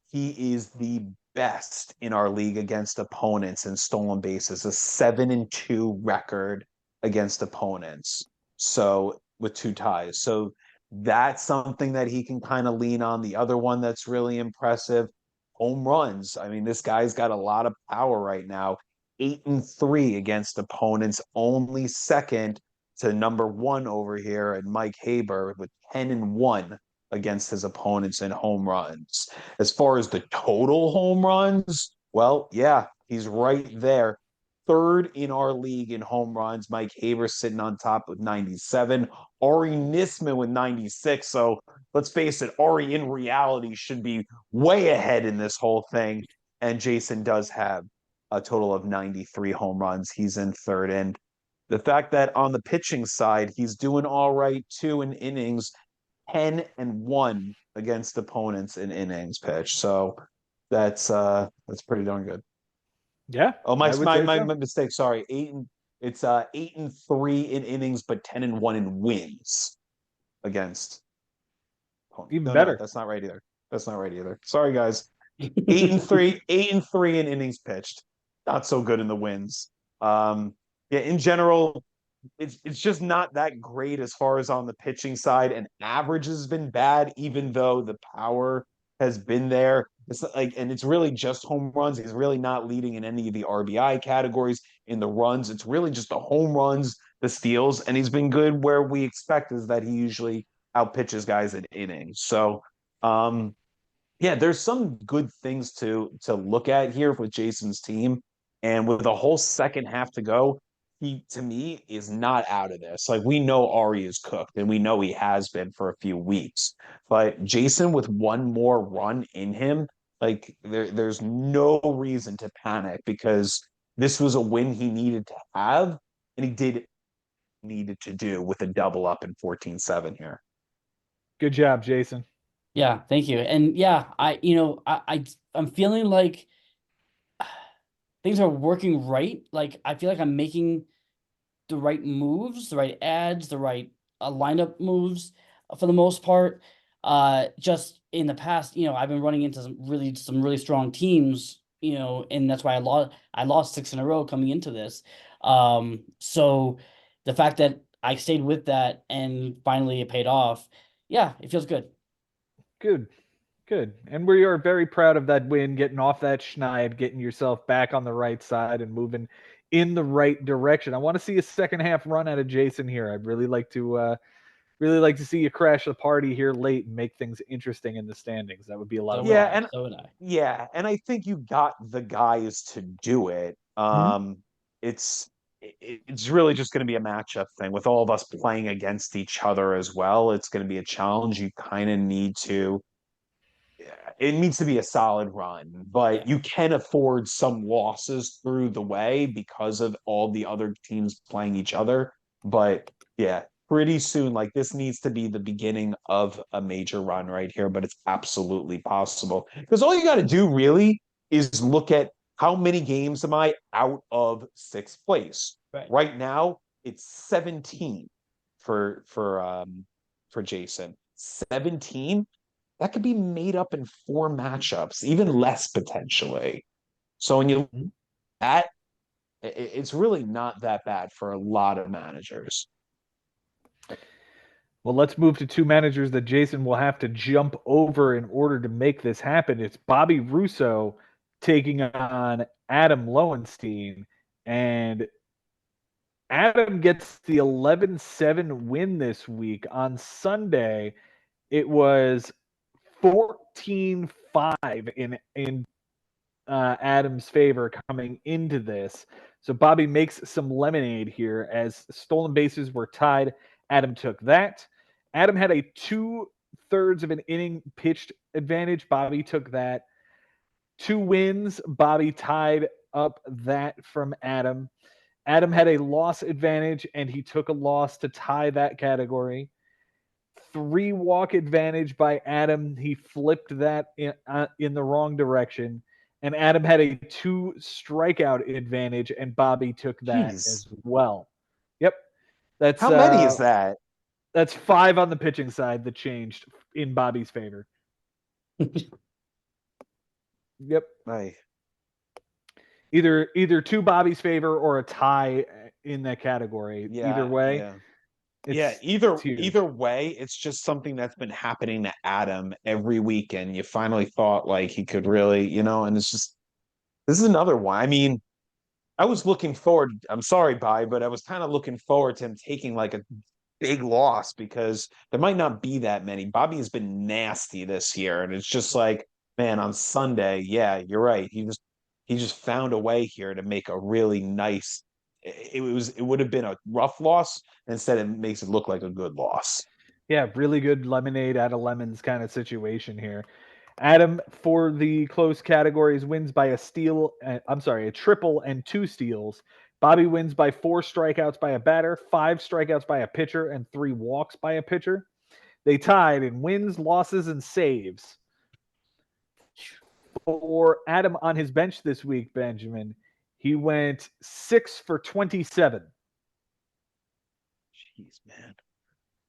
C: he is the best in our league against opponents in stolen bases, a 7-2 record against opponents. So with 2 ties. So that's something that he can kind of lean on. The other one that's really impressive, home runs. I mean, this guy's got a lot of power right now. 8-3 against opponents, only second to number 1 over here and Mike Haber with 10-1 against his opponents in home runs. As far as the total home runs, well, yeah, he's right there. 3rd in our league in home runs. Mike Haber sitting on top with 97. Ari Nisman with 96. So let's face it, Ari in reality should be way ahead in this whole thing. And Jason does have a total of 93 home runs. He's in 3rd. And the fact that on the pitching side, he's doing all right too in innings, 10-1 against opponents in innings pitch. So that's pretty darn good.
A: Yeah.
C: Oh,
A: I would say
C: my
A: so.
C: mistake. Sorry. 8-3 in innings, but 10-1 in wins against.
A: Even
C: No,
A: better.
C: that's not right either. That's not right either. Sorry, guys. 8-3, 8-3 in innings pitched. Not so good in the wins. Yeah, in general, it's just not that great as far as on the pitching side, and average has been bad, even though the power has been there. It's like, and it's really just home runs. He's really not leading in any of the RBI categories in the runs. It's really just the home runs, the steals, and he's been good where we expect is that he usually outpitches guys in innings. So, yeah, there's some good things to look at here with Jason's team, and with a whole second half to go, he to me is not out of this. Like we know Ari is cooked, and we know he has been for a few weeks. But Jason with one more run in him, like there's no reason to panic because this was a win he needed to have, and he did needed to do with a double up in 14-7 here.
A: Good job, Jason.
B: Yeah, thank you. And yeah, I'm feeling like things are working right. Like I feel like I'm making the right moves, the right ads, the right lineup moves for the most part. Just in the past, I've been running into some really strong teams, and that's why I lost 6 in a row coming into this. So the fact that I stayed with that and finally it paid off, yeah, it feels good.
A: Good. Good. And we are very proud of that win, getting off that schneid, getting yourself back on the right side and moving in the right direction. I want to see a second half run out of Jason here. I'd really like to see you crash the party here late and make things interesting in the standings. That would be a lot
B: So
A: of
B: would
A: fun.
C: Yeah,
B: I.
C: and
B: So would I.
C: yeah, and I think you got the guys to do it.
A: Mhm.
C: It's it's really just going to be a matchup thing with all of us playing against each other as well. It's going to be a challenge. You kind of need to. It needs to be a solid run, but
B: Yeah.
C: you can afford some losses through the way because of all the other teams playing each other. But yeah, pretty soon, like this needs to be the beginning of a major run right here, but it's absolutely possible. Because all you got to do really is look at how many games am I out of sixth place.
B: Right.
C: Right now, it's 17 for Jason. 17, that could be made up in 4 matchups, even less potentially. So when you
A: Mhm.
C: that, it's really not that bad for a lot of managers.
A: Well, let's move to two managers that Jason will have to jump over in order to make this happen. It's Bobby Russo taking on Adam Lowenstein. And Adam gets the 11-7 win this week. On Sunday, it was 14-5 in Adam's favor coming into this. So Bobby makes some lemonade here as stolen bases were tied. Adam took that. Adam had a 2/3 of an inning pitched advantage. Bobby took that. 2 wins. Bobby tied up that from Adam. Adam had a loss advantage and he took a loss to tie that category. 3 walk advantage by Adam. He flipped that in the wrong direction. And Adam had a 2 strikeout advantage, and Bobby took that as
C: Jeez,
A: well. Yep, that's
C: how many is that?
A: that's 5 on the pitching side that changed in Bobby's favor. Yep,
C: I
A: either to Bobby's favor or a tie in that category. Either
C: yeah,
A: way,
C: yeah. Yeah,
A: it's huge.
C: either way, it's just something that's been happening to Adam every weekend. You finally thought like he could really, and it's just this is another one. I mean, I was looking forward. I'm sorry, Bye, but I was kind of looking forward to him taking like a big loss because there might not be that many. Bobby has been nasty this year, and it's just like, man, on Sunday, yeah, you're right. He just found a way here to make a really nice. It would have been a rough loss. Instead, it makes it look like a good loss.
A: Yeah, really good lemonade out of lemons kind of situation here. Adam for the close categories wins by a steal. I'm sorry, a triple and 2 steals. Bobby wins by 4 strikeouts by a batter, 5 strikeouts by a pitcher, and 3 walks by a pitcher. They tied in wins, losses, and saves. For Adam on his bench this week, Benjamin, He went 6 for 27.
C: Jeez, man.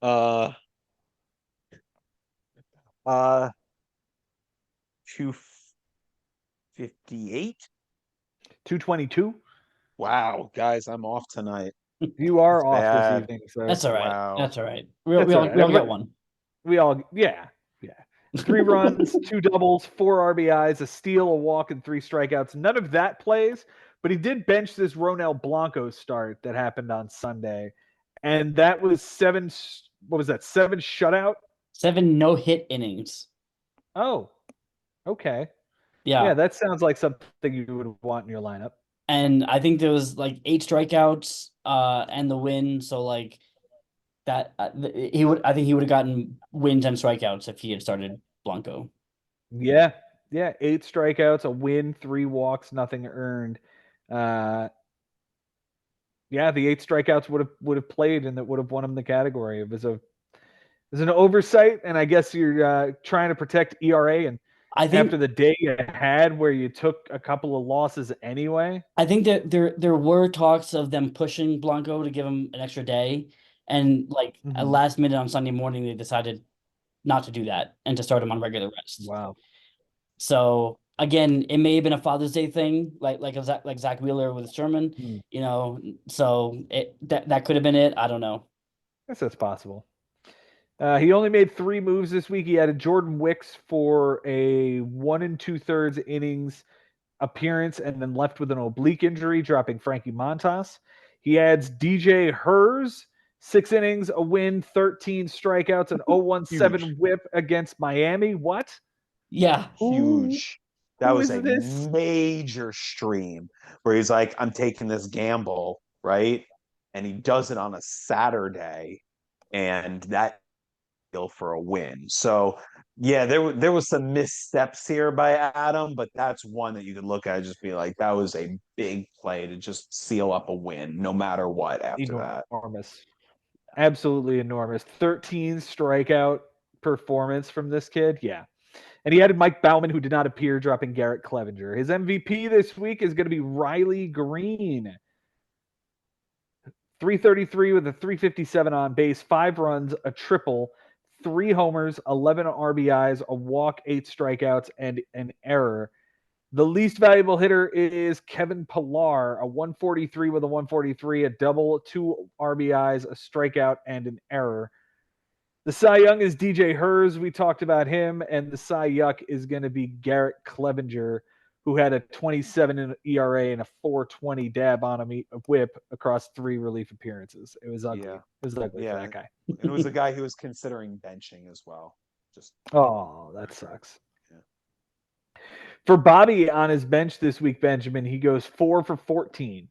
C: 258.
A: 222.
C: Wow, guys, I'm off tonight.
A: You are
C: That's
A: off this
C: bad.
A: evening, sir.
B: That's all right.
C: Wow.
B: That's all right.
A: That's
B: We
A: all
B: all,
A: right.
B: we all get one.
A: We all, yeah. 3 runs, 2 doubles, 4 RBIs, a steal, a walk, and 3 strikeouts. None of that plays, but he did bench this Ronel Blanco start that happened on Sunday. And that was 7, what was that, 7 shutout?
B: 7 no-hit innings.
A: Oh, okay.
B: Yeah.
A: Yeah, that sounds like something you would want in your lineup.
B: And I think there was like 8 strikeouts and the win. So like that I think he would have gotten wins and strikeouts if he had started Blanco.
A: Yeah. 8 strikeouts, a win, 3 walks, nothing earned. The 8 strikeouts would have played, and that would have won him the category. It was an oversight, and I guess you're trying to protect ERA. And
B: I think
A: after the day you had, where you took a couple of losses anyway.
B: I think that there were talks of them pushing Blanco to give him an extra day, and like at last minute on Sunday morning they decided not to do that and to start him on regular rest.
A: Wow.
B: So again, it may have been a Father's Day thing, like Zach Wheeler with Sherman, So that could have been it. I don't know.
A: I guess that's possible. He only made 3 moves this week. He added Jordan Wicks for a 1 2/3 innings appearance, and then left with an oblique injury, dropping Frankie Montas. He adds DJ Hers, 6 innings, a win, 13 strikeouts, an 0-1-7 whip against Miami. What?
B: Yeah.
C: Huge. That was a
A: this?
C: major stream where he's like, I'm taking this gamble, right? And he does it on a Saturday, and that deal for a win. So yeah, there was some missteps here by Adam, but that's one that you could look at and just be like, that was a big play to just seal up a win, no matter what after that.
A: Enormous. Absolutely enormous. 13 strikeout performance from this kid. Yeah. And he added Mike Baumann, who did not appear, dropping Garrett Clevenger. His MVP this week is going to be Riley Green. 333 with a 357 on base, 5 runs, a triple, 3 homers, 11 RBIs, a walk, 8 strikeouts, and an error. The least valuable hitter is Kevin Pillar, a 143 with a 143, a double, 2 RBIs, a strikeout, and an error. The Cy Young is DJ Hers. We talked about him. And the Cy Yuck is going to be Garrett Clevenger, who had a 27 ERA and a 420 dab on him, a whip across 3 relief appearances. It was ugly.
C: Yeah.
A: It was ugly for that guy.
C: And it was a guy who was considering benching as well.
A: Oh, that sucks. Yeah. For Bobby on his bench this week, Benjamin, he goes 4 for 14.
C: If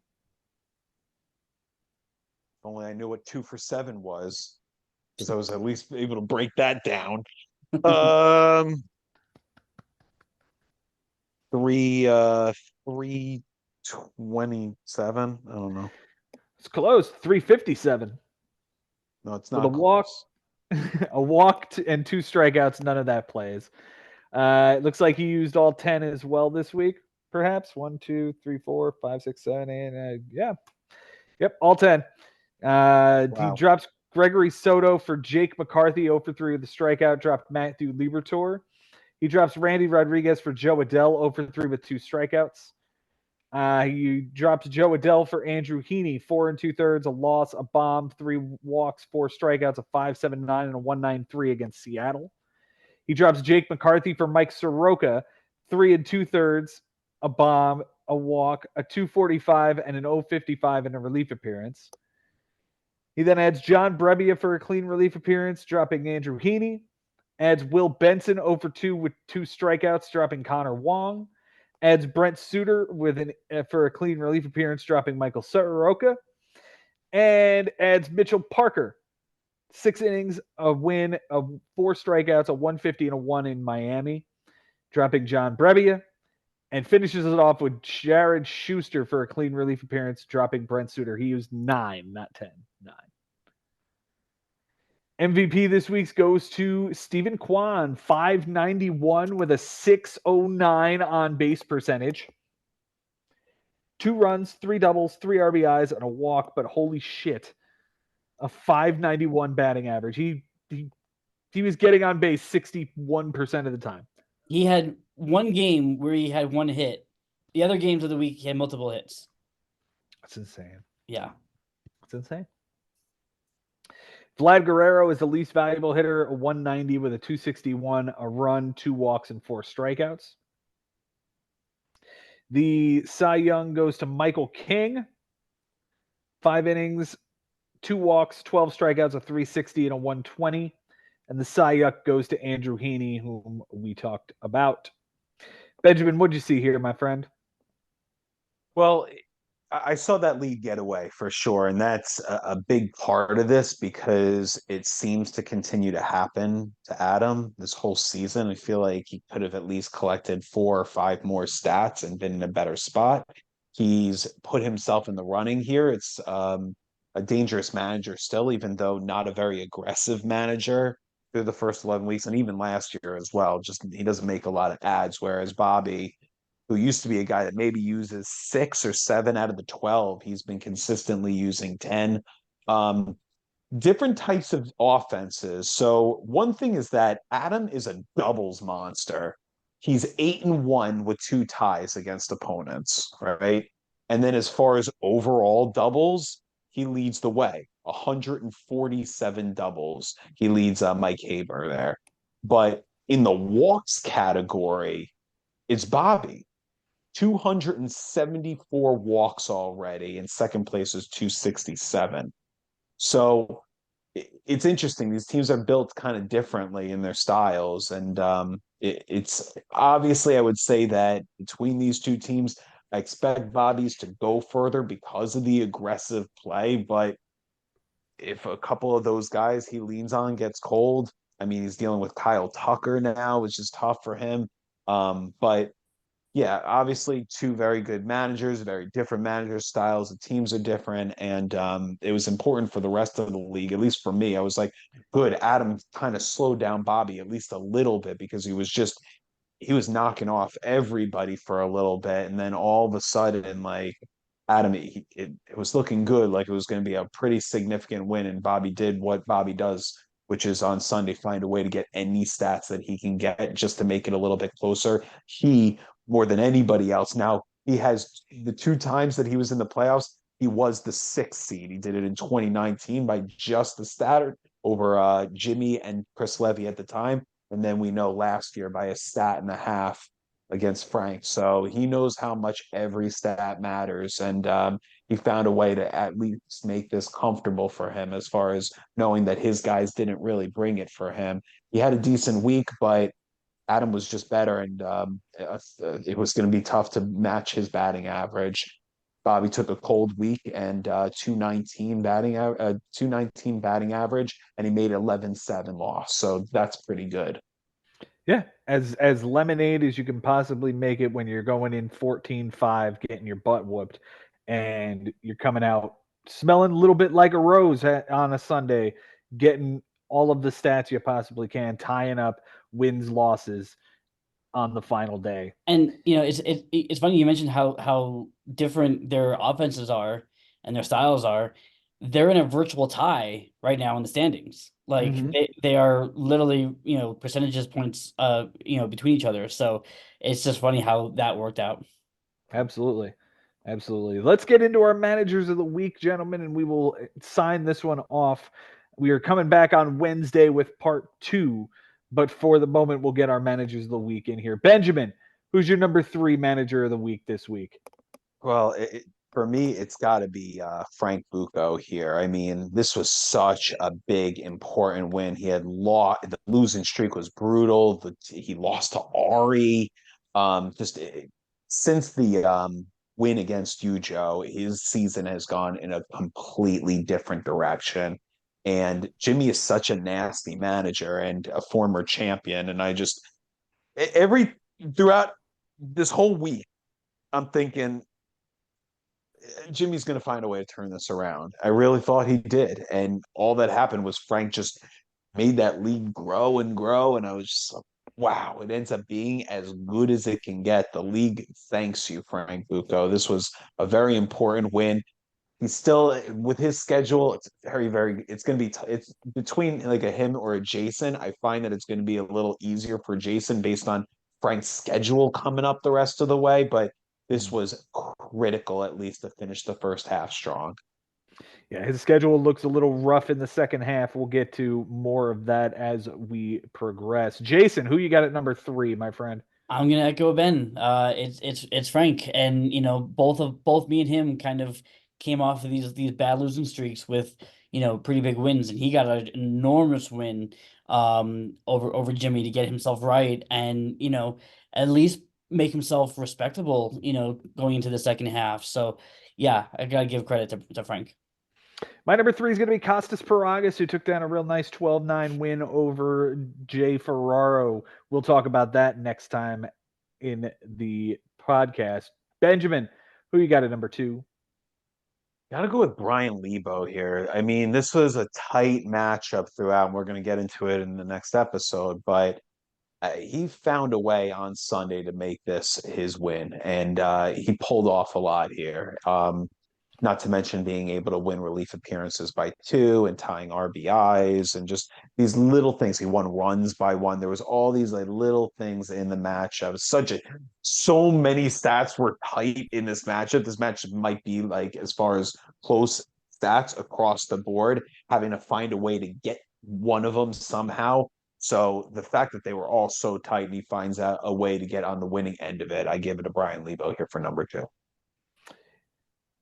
C: only I knew what 2 for 7 was, because I was at least able to break that down. 327. I don't know.
A: It's close. 357.
C: No, it's not.
A: With a walk, a walk and 2 strikeouts. None of that plays. It looks like he used all 10 as well this week. Perhaps 1, 2, 3, 4, 5, 6, 7, 8. Yeah. Yep, all 10. Wow. He drops Gregory Soto for Jake McCarthy, 0 for 3 with a strikeout. Dropped Matthew Liberatore. He drops Randy Rodriguez for Joe Adell, 0 for 3 with 2 strikeouts. He drops Joe Adell for Andrew Heaney, 4 2/3, a loss, a bomb, 3 walks, 4 strikeouts, a 5.79 and a 1.93 against Seattle. He drops Jake McCarthy for Mike Soroka, 3 2/3, a bomb, a walk, a 2.45 and an 0.55 in a relief appearance. He then adds John Brebbia for a clean relief appearance, dropping Andrew Heaney. Adds Will Benson 0 for 2 with 2 strikeouts, dropping Connor Wong. Adds Brent Suter for a clean relief appearance, dropping Michael Soroka. And adds Mitchell Parker, 6 innings, a win, of 4 strikeouts, a 150 and a 1 in Miami, dropping John Brebbia. And finishes it off with Jared Schuster for a clean relief appearance, dropping Brent Suter. He used 9, not 10. 9. MVP this week goes to Stephen Kwan, 591 with a 609 on base percentage. 2 runs, 3 doubles, 3 RBIs, and a walk, but holy shit, a .591 batting average. He was getting on base 61% of the time.
B: He had one game where he had 1 hit. The other games of the week, he had multiple hits.
A: That's insane.
B: Yeah.
A: That's insane. Vlad Guerrero is the least valuable hitter, a 190 with a 261, a run, 2 walks, and 4 strikeouts. The Cy Young goes to Michael King. 5 innings, 2 walks, 12 strikeouts, a 360, and a 120. And the Cy Young goes to Andrew Heaney, whom we talked about. Benjamin, what'd you see here, my friend?
C: Well, I saw that lead get away for sure. And that's a big part of this because it seems to continue to happen to Adam this whole season. I feel like he could have at least collected 4 or 5 more stats and been in a better spot. He's put himself in the running here. It's a dangerous manager still, even though not a very aggressive manager through the first 11 weeks and even last year as well. Just he doesn't make a lot of ads, whereas Bobby, who used to be a guy that maybe uses 6 or 7 out of the 12. He's been consistently using 10. Different types of offenses. So one thing is that Adam is a doubles monster. He's 8-1 with 2 ties against opponents, right? And then as far as overall doubles, he leads the way. 147 doubles. He leads Mike Haber there. But in the walks category, it's Bobby. 274 walks already, and second place is 267. So it's interesting. These teams are built kind of differently in their styles, and it's obviously I would say that between these two teams, I expect Bobby's to go further because of the aggressive play. But if a couple of those guys he leans on gets cold, I mean, he's dealing with Kyle Tucker now, which is tough for him. But yeah, obviously 2 very good managers, very different manager styles. The teams are different, and it was important for the rest of the league. At least for me, I was like, good. Adam kind of slowed down Bobby at least a little bit because he was knocking off everybody for a little bit, and then all of a sudden, like Adam, it was looking good, like it was going to be a pretty significant win, and Bobby did what Bobby does, which is on Sunday find a way to get any stats that he can get just to make it a little bit closer. He more than anybody else. Now, he has the 2 times that he was in the playoffs, he was the 6th seed. He did it in 2019 by just the stat over Jimmy and Chris Levy at the time. And then we know last year by a stat and a half against Frank. So he knows how much every stat matters. And he found a way to at least make this comfortable for him as far as knowing that his guys didn't really bring it for him. He had a decent week, but Adam was just better, and it was going to be tough to match his batting average. Bobby took a cold week and 219 batting average, and he made 11-7 loss. So that's pretty good.
A: Yeah, as lemonade as you can possibly make it when you're going in 14-5, getting your butt whooped, and you're coming out smelling a little bit like a rose on a Sunday, getting all of the stats you possibly can, tying up wins, losses on the final day.
B: And it's funny you mentioned how different their offenses are and their styles are. They're in a virtual tie right now in the standings. Like they are literally, percentages points between each other. So it's just funny how that worked out.
A: Absolutely. Let's get into our managers of the week, gentlemen, and we will sign this one off. We are coming back on Wednesday with part 2, but for the moment, we'll get our managers of the week in here. Benjamin, who's your number 3 manager of the week this week?
C: Well, for me, it's got to be Frank Bucco here. I mean, this was such a big, important win. He had lost. The losing streak was brutal. He lost to Ari. Since the win against you, Joe, his season has gone in a completely different direction. And Jimmy is such a nasty manager and a former champion. And I just throughout this whole week, I'm thinking Jimmy's going to find a way to turn this around. I really thought he did. And all that happened was Frank just made that league grow and grow. And I was just wow, it ends up being as good as it can get. The league thanks you, Frank Bucco. This was a very important win. He's still with his schedule. It's very. It's going to be. It's between like a him or a Jason. I find that it's going to be a little easier for Jason based on Frank's schedule coming up the rest of the way. But this was critical, at least, to finish the first half strong.
A: Yeah, his schedule looks a little rough in the second half. We'll get to more of that as we progress. Jason, who you got at number 3, my friend?
B: I'm gonna echo Ben. It's Frank, and both me and him kind of came off of these bad losing streaks with pretty big wins, and he got an enormous win over Jimmy to get himself right, and at least make himself respectable going into the second half. So yeah, I gotta give credit to Frank.
A: My number 3 is going to be Costas Paragas, who took down a real nice 12-9 win over Jay Ferraro. We'll talk about that next time in the podcast. Benjamin, who you got at number 2?
C: Got to go with Brian Lebo here. I mean, this was a tight matchup throughout, and we're going to get into it in the next episode, but he found a way on Sunday to make this his win, and he pulled off a lot here. Not to mention being able to win relief appearances by 2 and tying RBIs and just these little things. He won runs by 1. There was all these like little things in the matchup. So many stats were tight in this matchup. This matchup might be like as far as close stats across the board, having to find a way to get one of them somehow. So the fact that they were all so tight and he finds out a way to get on the winning end of it, I give it to Brian Lebo here for number 2.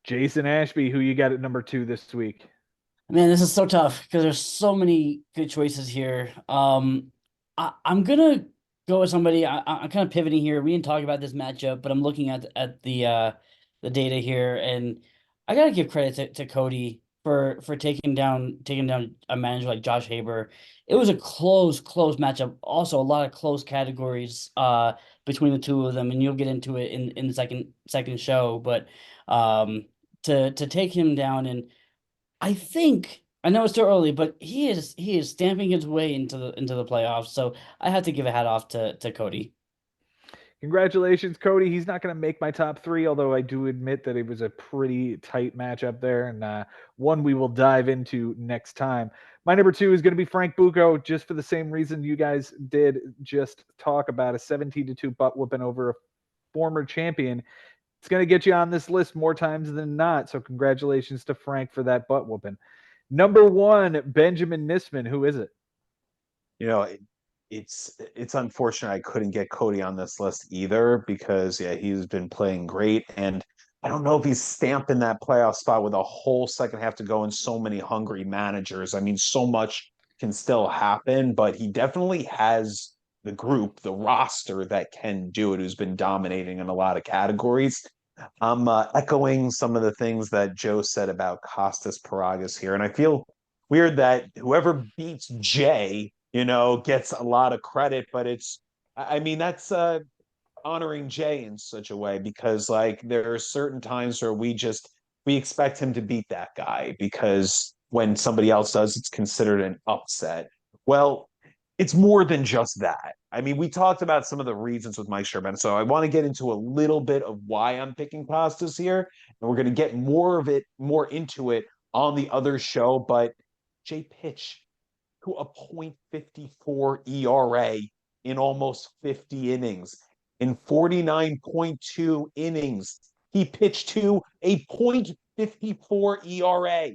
A: Jason Ashby, who you got at number 2 this week?
B: Man, this is so tough because there's so many good choices here. I'm gonna go with somebody. I'm kind of pivoting here. We didn't talk about this matchup, but I'm looking at the data here, and I gotta give credit to Cody for taking down a manager like Josh Haber. It was a close matchup. Also, a lot of close categories between the two of them, and you'll get into it in the second show. But to take him down, and I know it's still early, but he is stamping his way into the playoffs. So I have to give a hat off to Cody.
A: Congratulations, Cody. He's not going to make my top 3, although I do admit that it was a pretty tight matchup there, and one we will dive into next time. My number 2 is going to be Frank Bucco, just for the same reason you guys did just talk about, a 17-2 butt whooping over a former champion. It's going to get you on this list more times than not, so congratulations to Frank for that butt whooping. Number 1, Benjamin Nisman. Who is it?
C: It's unfortunate I couldn't get Cody on this list either because he's been playing great, and I don't know if he's stamping that playoff spot with a whole second half to go and so many hungry managers. I mean, so much can still happen, but he definitely has the group, the roster that can do it, who's been dominating in a lot of categories. I'm echoing some of the things that Joe said about Costas Paragas here, and I feel weird that whoever beats Jay gets a lot of credit, but that's honoring Jay in such a way because like there are certain times where we expect him to beat that guy because when somebody else does, it's considered an upset. Well, it's more than just that. I mean, we talked about some of the reasons with Mike Sherman, so I want to get into a little bit of why I'm picking Costas here, and we're going to get more into it on the other show, but Jay pitched to a .54 ERA in almost 50 innings. In 49.2 innings, he pitched to a .54 ERA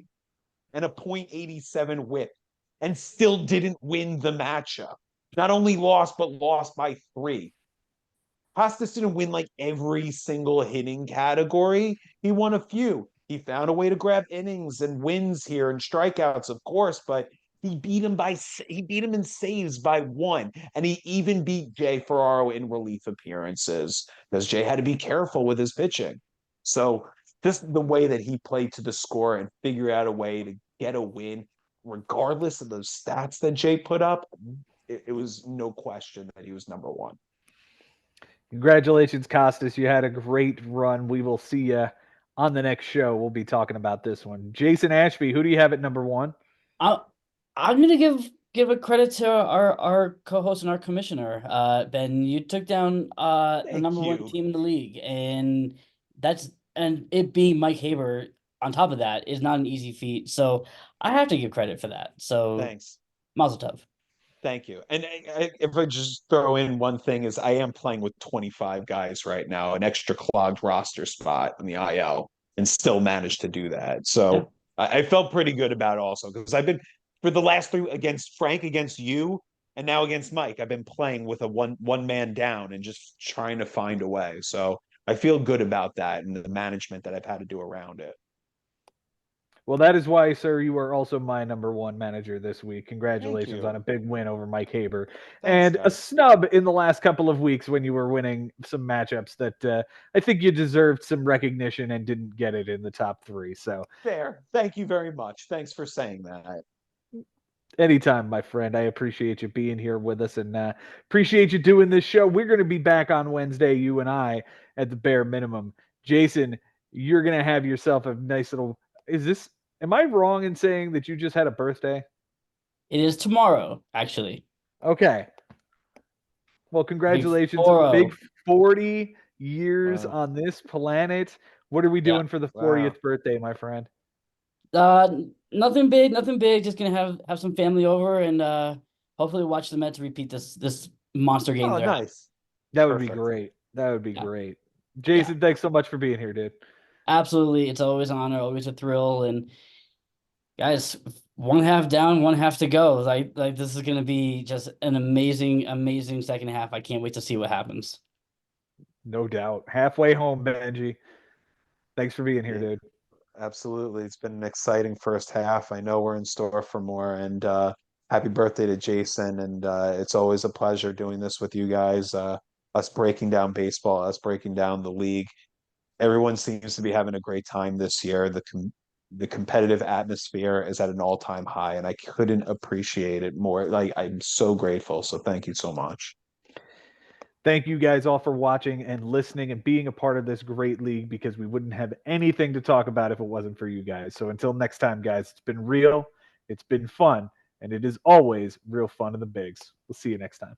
C: and a .87 whip and still didn't win the matchup. Not only lost, but lost by 3. Costas didn't win like every single hitting category. He won a few. He found a way to grab innings and wins here and strikeouts, of course, but he beat him in saves by 1, and he even beat Jay Ferraro in relief appearances because Jay had to be careful with his pitching. So just the way that he played to the score and figured out a way to get a win, regardless of those stats that Jay put up, it was no question that he was number 1.
A: Congratulations, Costas. You had a great run. We will see you on the next show. We'll be talking about this one. Jason Ashby, who do you have at number 1?
B: I'm gonna give give a credit to our co-host and our commissioner. Ben, you took down the
C: Thank
B: number one
C: you.
B: team in the league, and it being Mike Haber on top of that is not an easy feat. So I have to give credit for that. So
C: Thanks.
B: Mazel tov.
C: Thank you. And if I just throw in one thing is I am playing with 25 guys right now, an extra clogged roster spot in the IL, and still managed to do that.
B: Yeah.
C: So I felt pretty good about it also because I've been for the last three against Frank, against you, and now against Mike. I've been playing with a one man down and just trying to find a way. So I feel good about that and the management that I've had to do around it.
A: Well, that is why, sir, you are also my number one manager this week.
C: Thank
A: Congratulations on
C: you.
A: a big win over Mike Haber
C: Thanks,
A: and a
C: guys.
A: snub in the last couple of weeks when you were winning some matchups that I think you deserved some recognition and didn't get it in the top three. So,
C: Fair. Thank you very much. Thanks for saying that.
A: anytime, my friend, I appreciate you being here with us and appreciate you doing this show. We're going to be back on Wednesday, you and I, at the bare minimum. Jason, you're going to have yourself a nice little. Am I wrong in saying that you just had a birthday?
B: It is tomorrow, actually.
A: Okay. Well,
B: Big
A: congratulations. Big
B: 4-0.
A: 40 years
C: Wow.
A: on this planet. What are we
B: Yeah.
A: doing for the
C: Wow.
A: 40th birthday, my friend?
B: Nothing big, nothing big. Just gonna have some family over and hopefully watch the Mets repeat this monster game
C: Oh,
B: there.
C: nice.
A: That would be
C: Perfect.
A: great. That would be
B: Yeah.
A: great.
B: Yeah.
A: Jason, thanks so much for being here, dude.
B: Absolutely. It's always an honor, always a thrill. And guys, one half down, one half to go. Like this is gonna be just an amazing, amazing second half. I can't wait to see what happens.
A: No doubt. Halfway home, Benji. Thanks for being here,
C: Yeah,
A: dude.
C: absolutely. It's been an exciting first half. I know we're in store for more. And happy birthday to Jason. And it's always a pleasure doing this with you guys. Us breaking down baseball, us breaking down the league. Everyone seems to be having a great time this year. The competitive atmosphere is at an all-time high, and I couldn't appreciate it more. Like I'm so grateful. So thank you so much.
A: Thank you guys all for watching and listening and being a part of this great league because we wouldn't have anything to talk about if it wasn't for you guys. So until next time, guys, it's been real, it's been fun, and it is always real fun in the bigs. We'll see you next time.